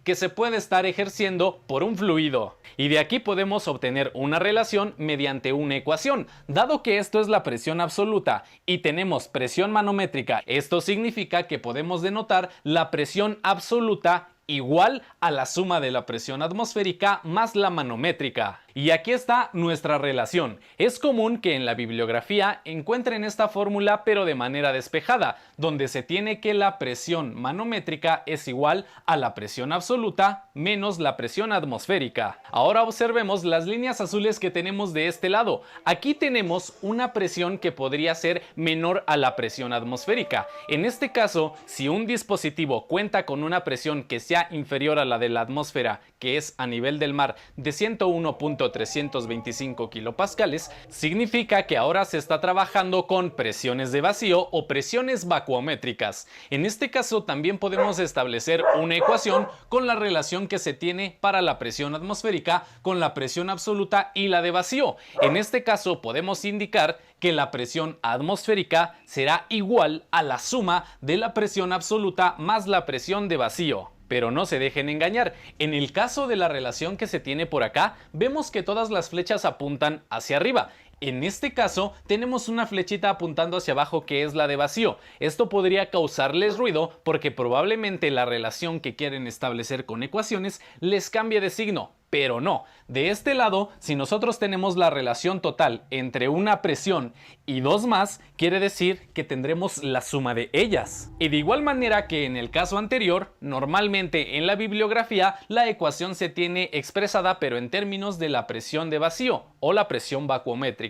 S13: que se puede estar ejerciendo por un fluido. Y de aquí podemos obtener una relación mediante una ecuación. Dado que esto es la presión absoluta y tenemos presión manométrica, esto significa que podemos denotar la presión absoluta igual a la suma de la presión atmosférica más la manométrica. Y aquí está nuestra relación. Es común que en la bibliografía encuentren esta fórmula pero de manera despejada, donde se tiene que la presión manométrica es igual a la presión absoluta menos la presión atmosférica. Ahora observemos las líneas azules que tenemos de este lado. Aquí tenemos una presión que podría ser menor a la presión atmosférica. En este caso, si un dispositivo cuenta con una presión que sea inferior a la de la atmósfera, que es a nivel del mar de 101.325 kilopascales, significa que ahora se está trabajando con presiones de vacío o presiones vacuométricas. En este caso también podemos establecer una ecuación con la relación que se tiene para la presión atmosférica con la presión absoluta y la de vacío. En este caso podemos indicar que la presión atmosférica será igual a la suma de la presión absoluta más la presión de vacío. Pero no se dejen engañar, en el caso de la relación que se tiene por acá, vemos que todas las flechas apuntan hacia arriba. En este caso tenemos una flechita apuntando hacia abajo que es la de vacío. Esto podría causarles ruido porque probablemente la relación que quieren establecer con ecuaciones les cambie de signo. Pero no, de este lado, si nosotros tenemos la relación total entre una presión y dos más, quiere decir que tendremos la suma de ellas. Y de igual manera que en el caso anterior, normalmente en la bibliografía la ecuación se tiene expresada pero en términos de la presión de vacío o la presión vacuométrica.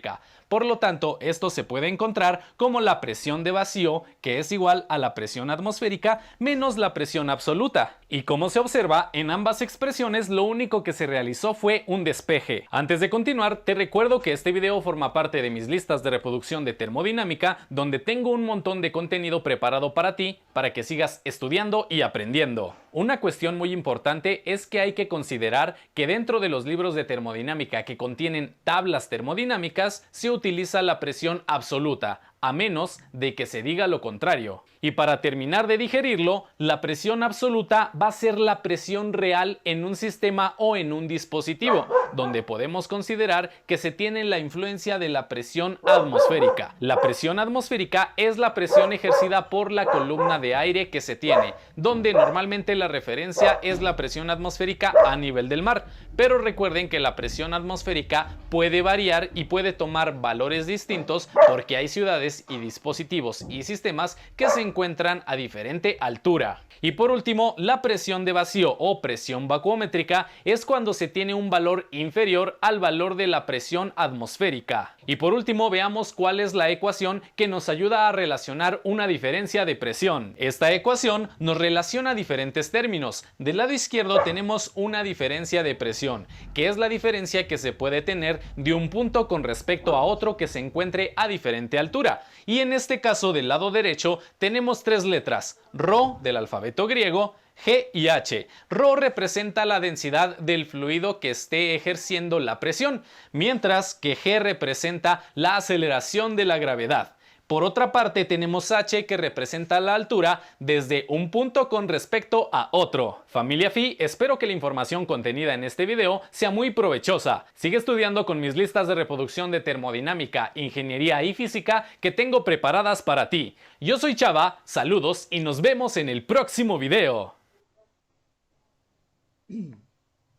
S13: Por lo tanto, esto se puede encontrar como la presión de vacío, que es igual a la presión atmosférica menos la presión absoluta. Y como se observa, en ambas expresiones lo único que se realizó fue un despeje. Antes de continuar, te recuerdo que este video forma parte de mis listas de reproducción de termodinámica, donde tengo un montón de contenido preparado para ti, para que sigas estudiando y aprendiendo. Una cuestión muy importante es que hay que considerar que dentro de los libros de termodinámica que contienen tablas termodinámicas, se utiliza la presión absoluta, a menos de que se diga lo contrario. Y para terminar de digerirlo, la presión absoluta va a ser la presión real en un sistema o en un dispositivo, donde podemos considerar que se tiene la influencia de la presión atmosférica. La presión atmosférica es la presión ejercida por la columna de aire que se tiene, donde normalmente la referencia es la presión atmosférica a nivel del mar. Pero recuerden que la presión atmosférica puede variar y puede tomar valores distintos porque hay ciudades y dispositivos y sistemas que se encuentran a diferente altura. Y por último, la presión de vacío o presión vacuométrica es cuando se tiene un valor inferior al valor de la presión atmosférica. Y por último, veamos cuál es la ecuación que nos ayuda a relacionar una diferencia de presión. Esta ecuación nos relaciona diferentes términos. Del lado izquierdo tenemos una diferencia de presión, que es la diferencia que se puede tener de un punto con respecto a otro que se encuentre a diferente altura. Y en este caso, del lado derecho, tenemos tres letras: Rho del alfabeto griego, G y H. Rho representa la densidad del fluido que esté ejerciendo la presión, mientras que G representa la aceleración de la gravedad. Por otra parte, tenemos H, que representa la altura desde un punto con respecto a otro. Familia Phi, espero que la información contenida en este video sea muy provechosa. Sigue estudiando con mis listas de reproducción de termodinámica, ingeniería y física que tengo preparadas para ti. Yo soy Chava, saludos y nos vemos en el próximo video.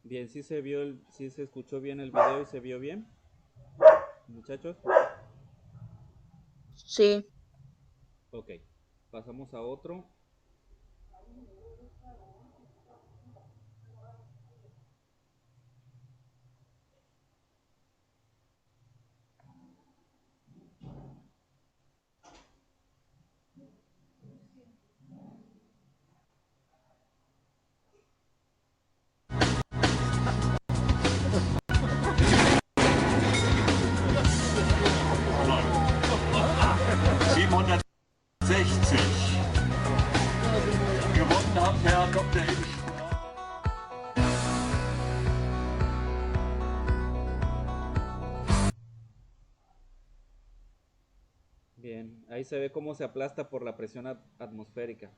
S2: Bien, ¿sí se escuchó bien el video y se vio bien, muchachos?
S5: Sí.
S2: Ok, pasamos a otro.
S14: Gewonnen hat Herr Dr. Hilsch.
S2: Bien, ahí se ve cómo se aplasta por la presión atmosférica.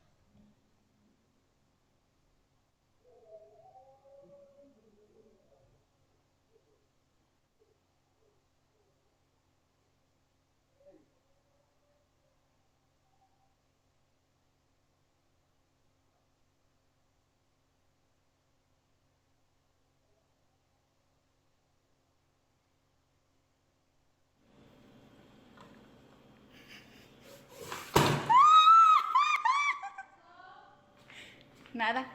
S15: Nada.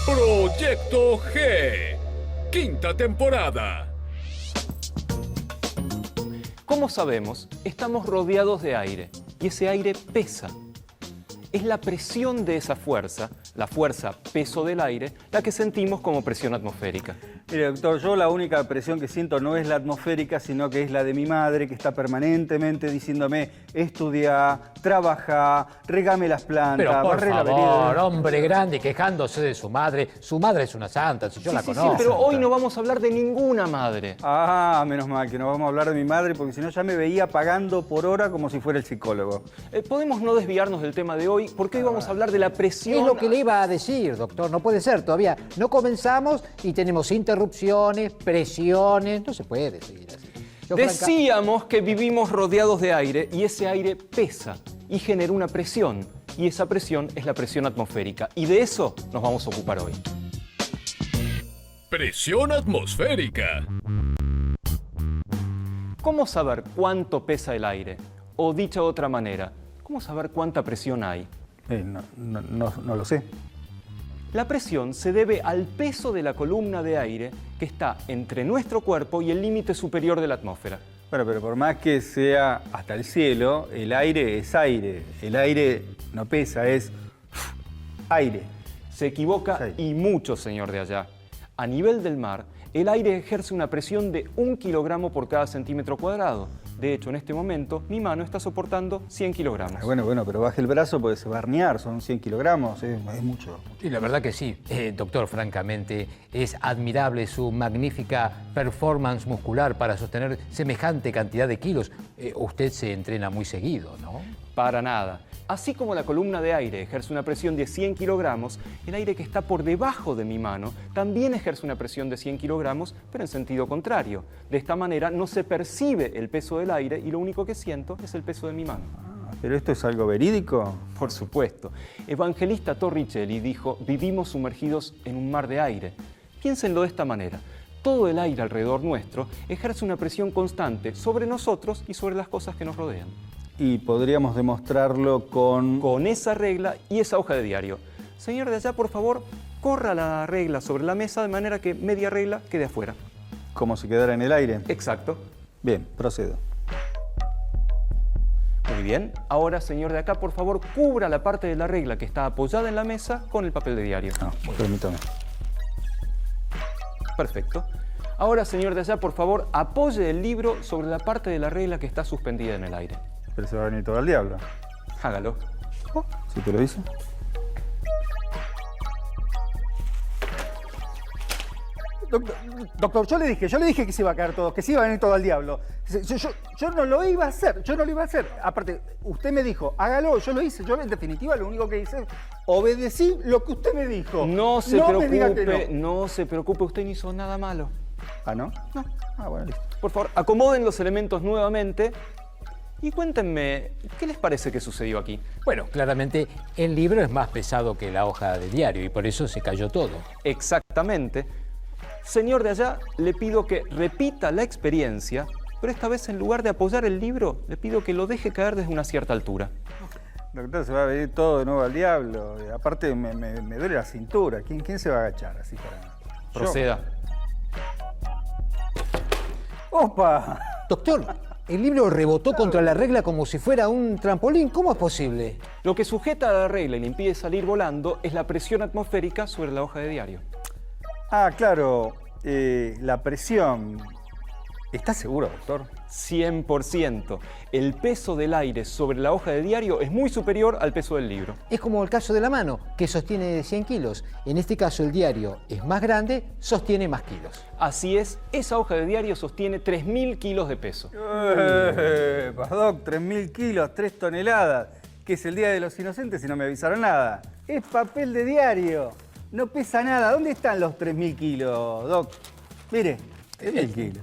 S16: Proyecto G, quinta temporada.
S17: Como sabemos, estamos rodeados de aire y ese aire pesa. Es la presión de esa fuerza, la fuerza peso del aire, la que sentimos como presión atmosférica.
S18: Mire, doctor, yo la única presión que siento no es la atmosférica, sino que es la de mi madre, que está permanentemente diciéndome: estudia, trabaja, regame las plantas,
S19: Pero por
S18: barre la
S19: favor,
S18: vereda.
S19: hombre grande quejándose de su madre. Su madre es una santa, si yo la conozco.
S17: Sí, pero hoy no vamos a hablar de ninguna madre.
S18: Ah, menos mal que no vamos a hablar de mi madre, porque si no ya me veía pagando por hora como si fuera el psicólogo.
S17: Podemos no desviarnos del tema de hoy, porque hoy vamos a hablar de la presión.
S19: Es lo que le iba a decir, doctor. No puede ser, todavía no comenzamos y tenemos interrupciones, presiones. No se puede seguir así.
S17: Decíamos que vivimos rodeados de aire y ese aire pesa y genera una presión. Y esa presión es la presión atmosférica. Y de eso nos vamos a ocupar hoy.
S16: Presión atmosférica.
S17: ¿Cómo saber cuánto pesa el aire? O dicha de otra manera, ¿cómo saber cuánta presión hay?
S18: No lo sé.
S17: La presión se debe al peso de la columna de aire que está entre nuestro cuerpo y el límite superior de la atmósfera.
S18: Bueno, pero por más que sea hasta el cielo, el aire es aire. El aire no pesa, es aire.
S17: Se equivoca y mucho, señor de allá. A nivel del mar, el aire ejerce una presión de 1 kilogramo por cada centímetro cuadrado. De hecho, en este momento, mi mano está soportando 100 kilogramos.
S18: Bueno, pero baje el brazo porque se va a herniar, son 100 kilogramos, es mucho.
S19: Y la verdad que sí, doctor, francamente, es admirable su magnífica performance muscular para sostener semejante cantidad de kilos. Usted se entrena muy seguido, ¿no?
S17: Para nada. Así como la columna de aire ejerce una presión de 100 kilogramos, el aire que está por debajo de mi mano también ejerce una presión de 100 kilogramos, pero en sentido contrario. De esta manera no se percibe el peso del aire y lo único que siento es el peso de mi mano.
S18: ¿Pero esto es algo verídico?
S17: Por supuesto. Evangelista Torricelli dijo: vivimos sumergidos en un mar de aire. Piénsenlo de esta manera. Todo el aire alrededor nuestro ejerce una presión constante sobre nosotros y sobre las cosas que nos rodean.
S18: Y podríamos demostrarlo con
S17: esa regla y esa hoja de diario. Señor de allá, por favor, corra la regla sobre la mesa de manera que media regla quede afuera.
S18: ¿Como si quedara en el aire?
S17: Exacto.
S18: Bien, procedo.
S17: Muy bien. Ahora, señor de acá, por favor, cubra la parte de la regla que está apoyada en la mesa con el papel de diario.
S18: Permítame.
S17: Perfecto. Ahora, señor de allá, por favor, apoye el libro sobre la parte de la regla que está suspendida en el aire.
S18: Pero se va a venir todo al diablo.
S17: Hágalo.
S18: ¿Sí te lo dice?
S15: Doctor, yo le dije que se iba a caer todo, que se iba a venir todo al diablo. Yo no lo iba a hacer, Aparte, usted me dijo, hágalo, yo lo hice. Yo, en definitiva, lo único que hice, obedecí lo que usted me dijo.
S17: No se preocupe, no se preocupe, usted no hizo nada malo.
S18: ¿Ah, no?
S17: No.
S18: Ah, bueno, listo.
S17: Por favor, acomoden los elementos nuevamente y cuéntenme, ¿qué les parece que sucedió aquí?
S19: Bueno, claramente el libro es más pesado que la hoja de diario y por eso se cayó todo.
S17: Exactamente. Señor de allá, le pido que repita la experiencia, pero esta vez en lugar de apoyar el libro, le pido que lo deje caer desde una cierta altura.
S18: Doctor, se va a venir todo de nuevo al diablo. Aparte, me duele la cintura. ¿Quién se va a agachar así para...?
S17: Proceda.
S15: ¡Opa!
S19: Doctor, el libro rebotó contra la regla como si fuera un trampolín. ¿Cómo es posible?
S17: Lo que sujeta a la regla y le impide salir volando es la presión atmosférica sobre la hoja de diario.
S18: Ah, claro. La presión. ¿Estás seguro, doctor?
S17: 100%. El peso del aire sobre la hoja de diario es muy superior al peso del libro.
S19: Es como el caso de la mano, que sostiene 100 kilos. En este caso, el diario es más grande, sostiene más kilos.
S17: Así es, esa hoja de diario sostiene 3.000 kilos de peso.
S18: Doc, 3.000 kilos, 3 toneladas. Que es el Día de los Inocentes y no me avisaron nada. Es papel de diario. No pesa nada. ¿Dónde están los 3.000 kilos, Doc? Mire.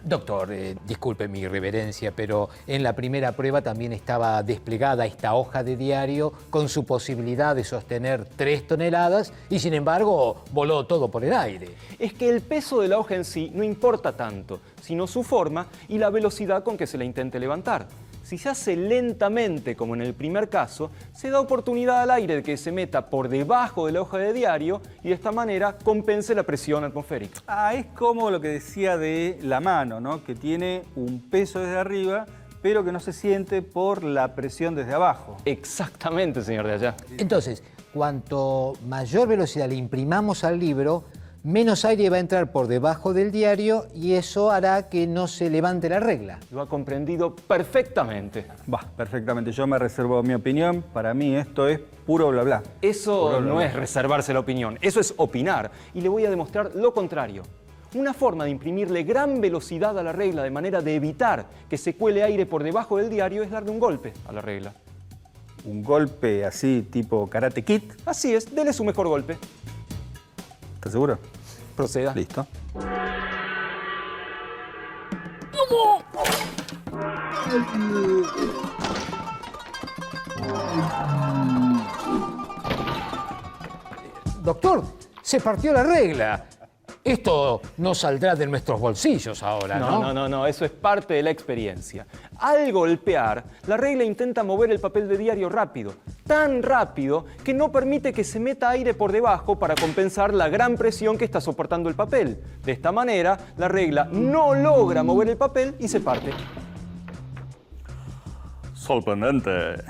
S19: Doctor, disculpe mi irreverencia, pero en la primera prueba también estaba desplegada esta hoja de diario con su posibilidad de sostener 3 toneladas y sin embargo voló todo por el aire.
S17: Es que el peso de la hoja en sí no importa tanto, sino su forma y la velocidad con que se la intente levantar. Si se hace lentamente, como en el primer caso, se da oportunidad al aire de que se meta por debajo de la hoja de diario y de esta manera compense la presión atmosférica.
S18: Ah, es como lo que decía de la mano, ¿no? Que tiene un peso desde arriba, pero que no se siente por la presión desde abajo.
S17: Exactamente, señor de allá.
S19: Entonces, cuanto mayor velocidad le imprimamos al libro, menos aire va a entrar por debajo del diario y eso hará que no se levante la regla.
S17: Lo ha comprendido perfectamente.
S18: Perfectamente. Yo me reservo mi opinión. Para mí esto es puro bla bla.
S17: Eso no es reservarse la opinión, eso es opinar. Y le voy a demostrar lo contrario. Una forma de imprimirle gran velocidad a la regla de manera de evitar que se cuele aire por debajo del diario es darle un golpe a la regla.
S18: ¿Un golpe así tipo Karate Kid?
S17: Así es, dele su mejor golpe.
S18: ¿Estás seguro?
S17: Proceda.
S18: Listo.
S19: Doctor, se partió la regla. Esto no saldrá de nuestros bolsillos ahora, ¿no?
S17: No, eso es parte de la experiencia. Al golpear, la regla intenta mover el papel de diario rápido, tan rápido que no permite que se meta aire por debajo para compensar la gran presión que está soportando el papel. De esta manera, la regla no logra mover el papel y se parte.
S18: Sorprendente.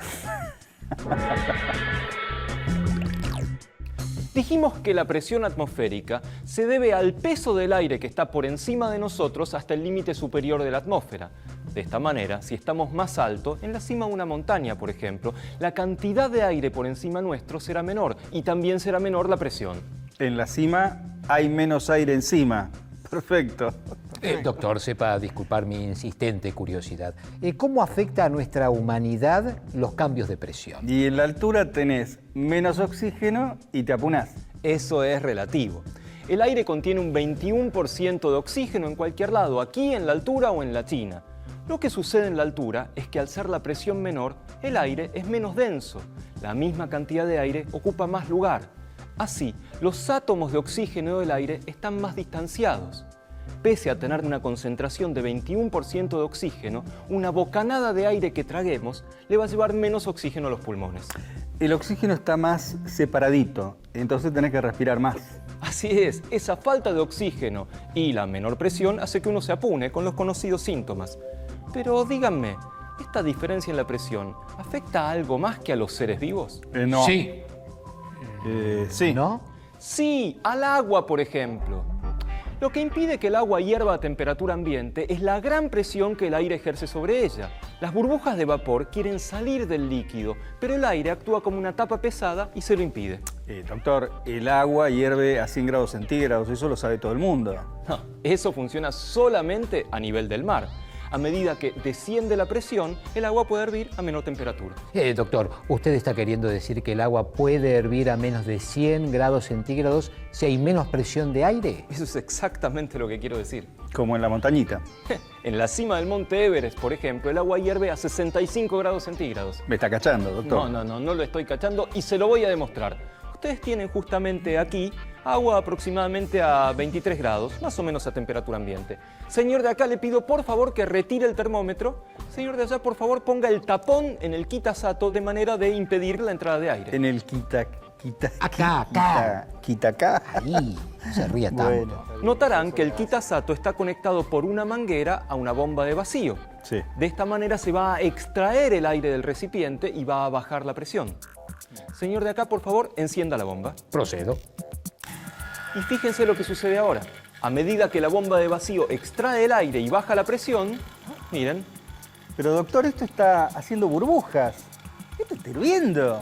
S17: Dijimos que la presión atmosférica se debe al peso del aire que está por encima de nosotros hasta el límite superior de la atmósfera. De esta manera, si estamos más alto, en la cima de una montaña, por ejemplo, la cantidad de aire por encima nuestro será menor y también será menor la presión.
S18: En la cima hay menos aire encima. Perfecto.
S19: Doctor, sepa disculpar mi insistente curiosidad. ¿Cómo afecta a nuestra humanidad los cambios de presión?
S18: Y en la altura tenés menos oxígeno y te apunás.
S17: Eso es relativo. El aire contiene un 21% de oxígeno en cualquier lado, aquí en la altura o en la tina. Lo que sucede en la altura es que al ser la presión menor, el aire es menos denso. La misma cantidad de aire ocupa más lugar. Así, los átomos de oxígeno del aire están más distanciados. Pese a tener una concentración de 21% de oxígeno, una bocanada de aire que traguemos le va a llevar menos oxígeno a los pulmones.
S18: El oxígeno está más separadito, entonces tenés que respirar más.
S17: Así es, esa falta de oxígeno y la menor presión hace que uno se apune con los conocidos síntomas. Pero díganme, ¿esta diferencia en la presión afecta a algo más que a los seres vivos?
S18: No.
S19: Sí.
S18: Sí.
S19: ¿No?
S17: Sí, al agua, por ejemplo. Lo que impide que el agua hierva a temperatura ambiente es la gran presión que el aire ejerce sobre ella. Las burbujas de vapor quieren salir del líquido, pero el aire actúa como una tapa pesada y se lo impide.
S18: Doctor, el agua hierve a 100 grados centígrados, eso lo sabe todo el mundo.
S17: No, eso funciona solamente a nivel del mar. A medida que desciende la presión, el agua puede hervir a menor temperatura.
S19: Doctor, ¿usted está queriendo decir que el agua puede hervir a menos de 100 grados centígrados si hay menos presión de aire?
S17: Eso es exactamente lo que quiero decir.
S18: Como en la montañita.
S17: En la cima del monte Everest, por ejemplo, el agua hierve a 65 grados centígrados.
S18: Me está cachando, doctor.
S17: No lo estoy cachando y se lo voy a demostrar. Ustedes tienen justamente aquí agua aproximadamente a 23 grados, más o menos a temperatura ambiente. Señor de acá, le pido por favor que retire el termómetro. Señor de allá, por favor, ponga el tapón en el Kitasato de manera de impedir la entrada de aire.
S18: En el
S19: Acá. Ahí, no se ría tanto.
S18: Bueno.
S17: Notarán que el Kitasato está conectado por una manguera a una bomba de vacío.
S18: Sí.
S17: De esta manera se va a extraer el aire del recipiente y va a bajar la presión. Señor de acá, por favor, encienda la bomba.
S19: Procedo.
S17: Y fíjense lo que sucede ahora. A medida que la bomba de vacío extrae el aire y baja la presión, miren.
S18: Pero doctor, esto está haciendo burbujas. Esto está hirviendo.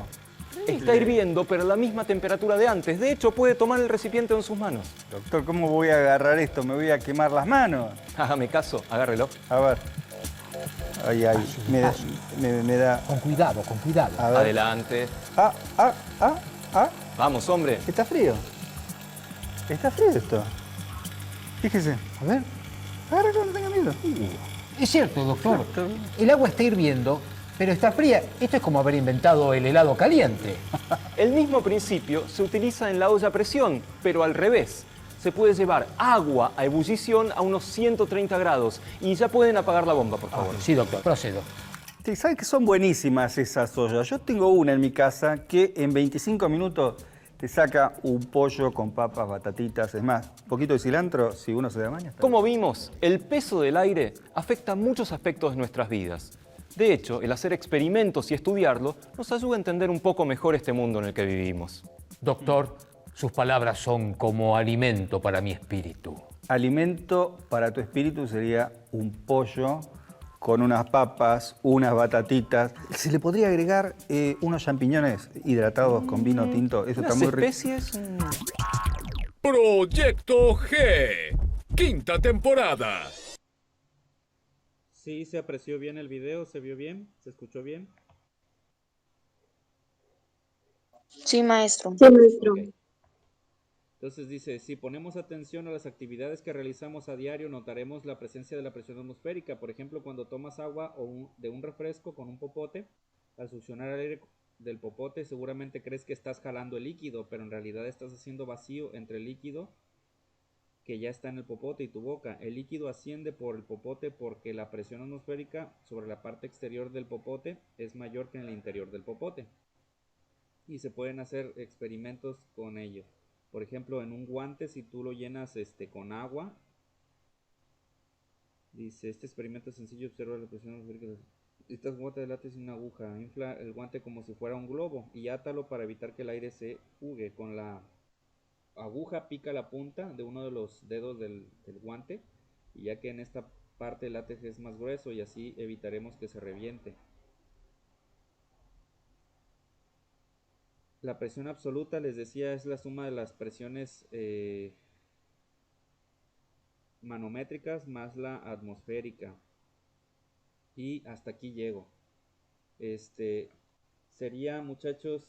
S17: Está hirviendo, pero a la misma temperatura de antes. De hecho, puede tomar el recipiente en sus manos.
S18: Doctor, ¿cómo voy a agarrar esto? Me voy a quemar las manos.
S17: Hágame caso, agárrelo.
S18: A ver. Ay, me da...
S19: Con cuidado.
S18: A ver.
S17: Adelante. Vamos, hombre.
S18: Está frío. Está frío esto. Fíjese. A ver. Ahora que no tenga miedo.
S19: Es cierto, doctor. El agua está hirviendo, pero está fría. Esto es como haber inventado el helado caliente.
S17: El mismo principio se utiliza en la olla a presión, pero al revés. Se puede llevar agua a ebullición a unos 130 grados y ya pueden apagar la bomba, por favor.
S19: Sí, doctor, procedo.
S18: Sí, ¿saben que son buenísimas esas ollas? Yo tengo una en mi casa que en 25 minutos te saca un pollo con papas, batatitas, es más, un poquito de cilantro, si uno se da maña.
S17: Como vimos, el peso del aire afecta muchos aspectos de nuestras vidas. De hecho, el hacer experimentos y estudiarlo nos ayuda a entender un poco mejor este mundo en el que vivimos.
S19: Doctor, sus palabras son como alimento para mi espíritu.
S18: Alimento para tu espíritu sería un pollo con unas papas, unas batatitas. Se le podría agregar unos champiñones hidratados con vino tinto. Eso está muy rico.
S17: Especies.
S16: Proyecto G, quinta temporada.
S2: Sí, se apreció bien el video, se vio bien, se escuchó bien.
S1: Sí, maestro.
S2: Okay. Entonces dice, si ponemos atención a las actividades que realizamos a diario, notaremos la presencia de la presión atmosférica. Por ejemplo, cuando tomas agua de un refresco con un popote, al succionar el aire del popote, seguramente crees que estás jalando el líquido, pero en realidad estás haciendo vacío entre el líquido que ya está en el popote y tu boca. El líquido asciende por el popote porque la presión atmosférica sobre la parte exterior del popote es mayor que en el interior del popote. Y se pueden hacer experimentos con ello. Por ejemplo, en un guante, si tú lo llenas con agua, dice, este experimento es sencillo, observa la presión atmosférica. Estas guantes de látex y una aguja. Infla el guante como si fuera un globo y átalo para evitar que el aire se fugue. Con la aguja pica la punta de uno de los dedos del guante, y ya que en esta parte el látex es más grueso, y así evitaremos que se reviente. La presión absoluta, les decía, es la suma de las presiones manométricas más la atmosférica. Y hasta aquí llego. Sería, muchachos,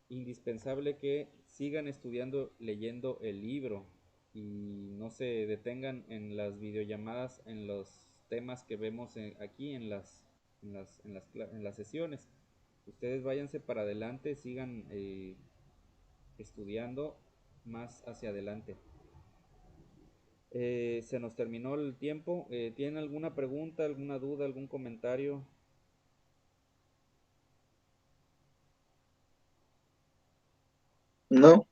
S2: indispensable que sigan estudiando, leyendo el libro, y no se detengan en las videollamadas, en los temas que vemos aquí en las sesiones. Ustedes váyanse para adelante, sigan estudiando más hacia adelante. Se nos terminó el tiempo. ¿Tienen alguna pregunta, alguna duda, algún comentario?
S3: No.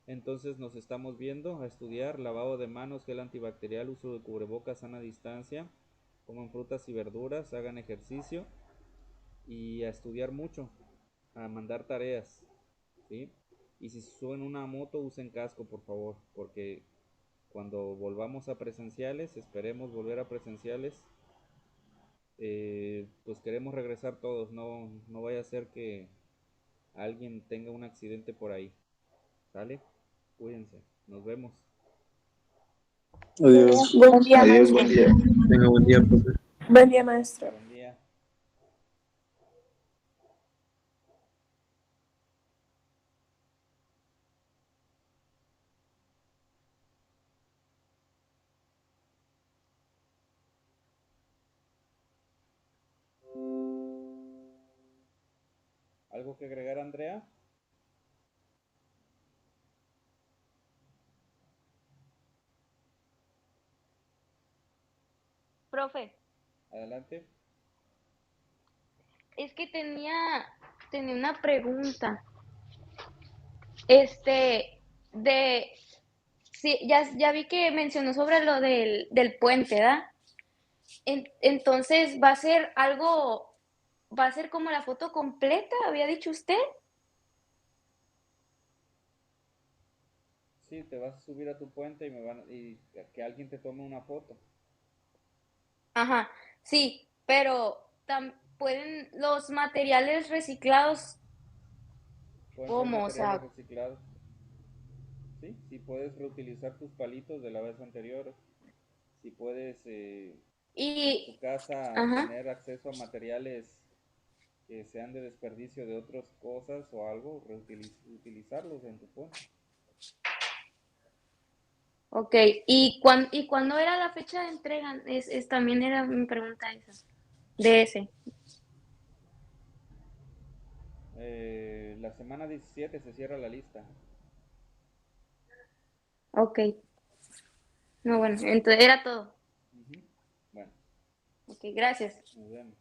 S2: Entonces nos estamos viendo a estudiar lavado de manos, gel antibacterial, uso de cubrebocas, sana distancia, coman frutas y verduras, hagan ejercicio y a estudiar mucho, a mandar tareas, ¿sí? Y si suben una moto, usen casco, por favor, porque cuando volvamos a presenciales, esperemos volver a presenciales, pues queremos regresar todos, no vaya a ser que alguien tenga un accidente por ahí. ¿Sale? Cuídense, nos vemos.
S3: Adiós.
S5: Buen día,
S3: Adiós,
S5: maestro.
S3: buen día.
S9: Venga, buen día, profe.
S5: Buen día, maestro.
S2: Buen día. ¿Algo que agregar, Andrea?
S1: Profe,
S2: Adelante.
S1: es que tenía una pregunta. Sí, ya vi que mencionó sobre lo del puente, ¿verdad? Entonces, va a ser como la foto completa, había dicho usted.
S2: Sí, te vas a subir a tu puente y que alguien te tome una foto.
S1: Ajá, sí, pero pueden los materiales reciclados,
S2: Pueden ser
S1: ¿cómo? O
S2: materiales
S1: sea,
S2: reciclados. Sí, si puedes reutilizar tus palitos de la vez anterior. Si puedes en tu casa
S1: ajá.
S2: tener acceso a materiales que sean de desperdicio de otras cosas o algo, utilizarlos en tu puente.
S1: Ok, ¿y cuándo era la fecha de entrega? También era mi pregunta esa, de ese.
S2: La semana 17 se cierra la lista.
S1: Ok. No, bueno, entonces era todo.
S2: Bueno,
S1: Ok, gracias.
S2: nos vemos.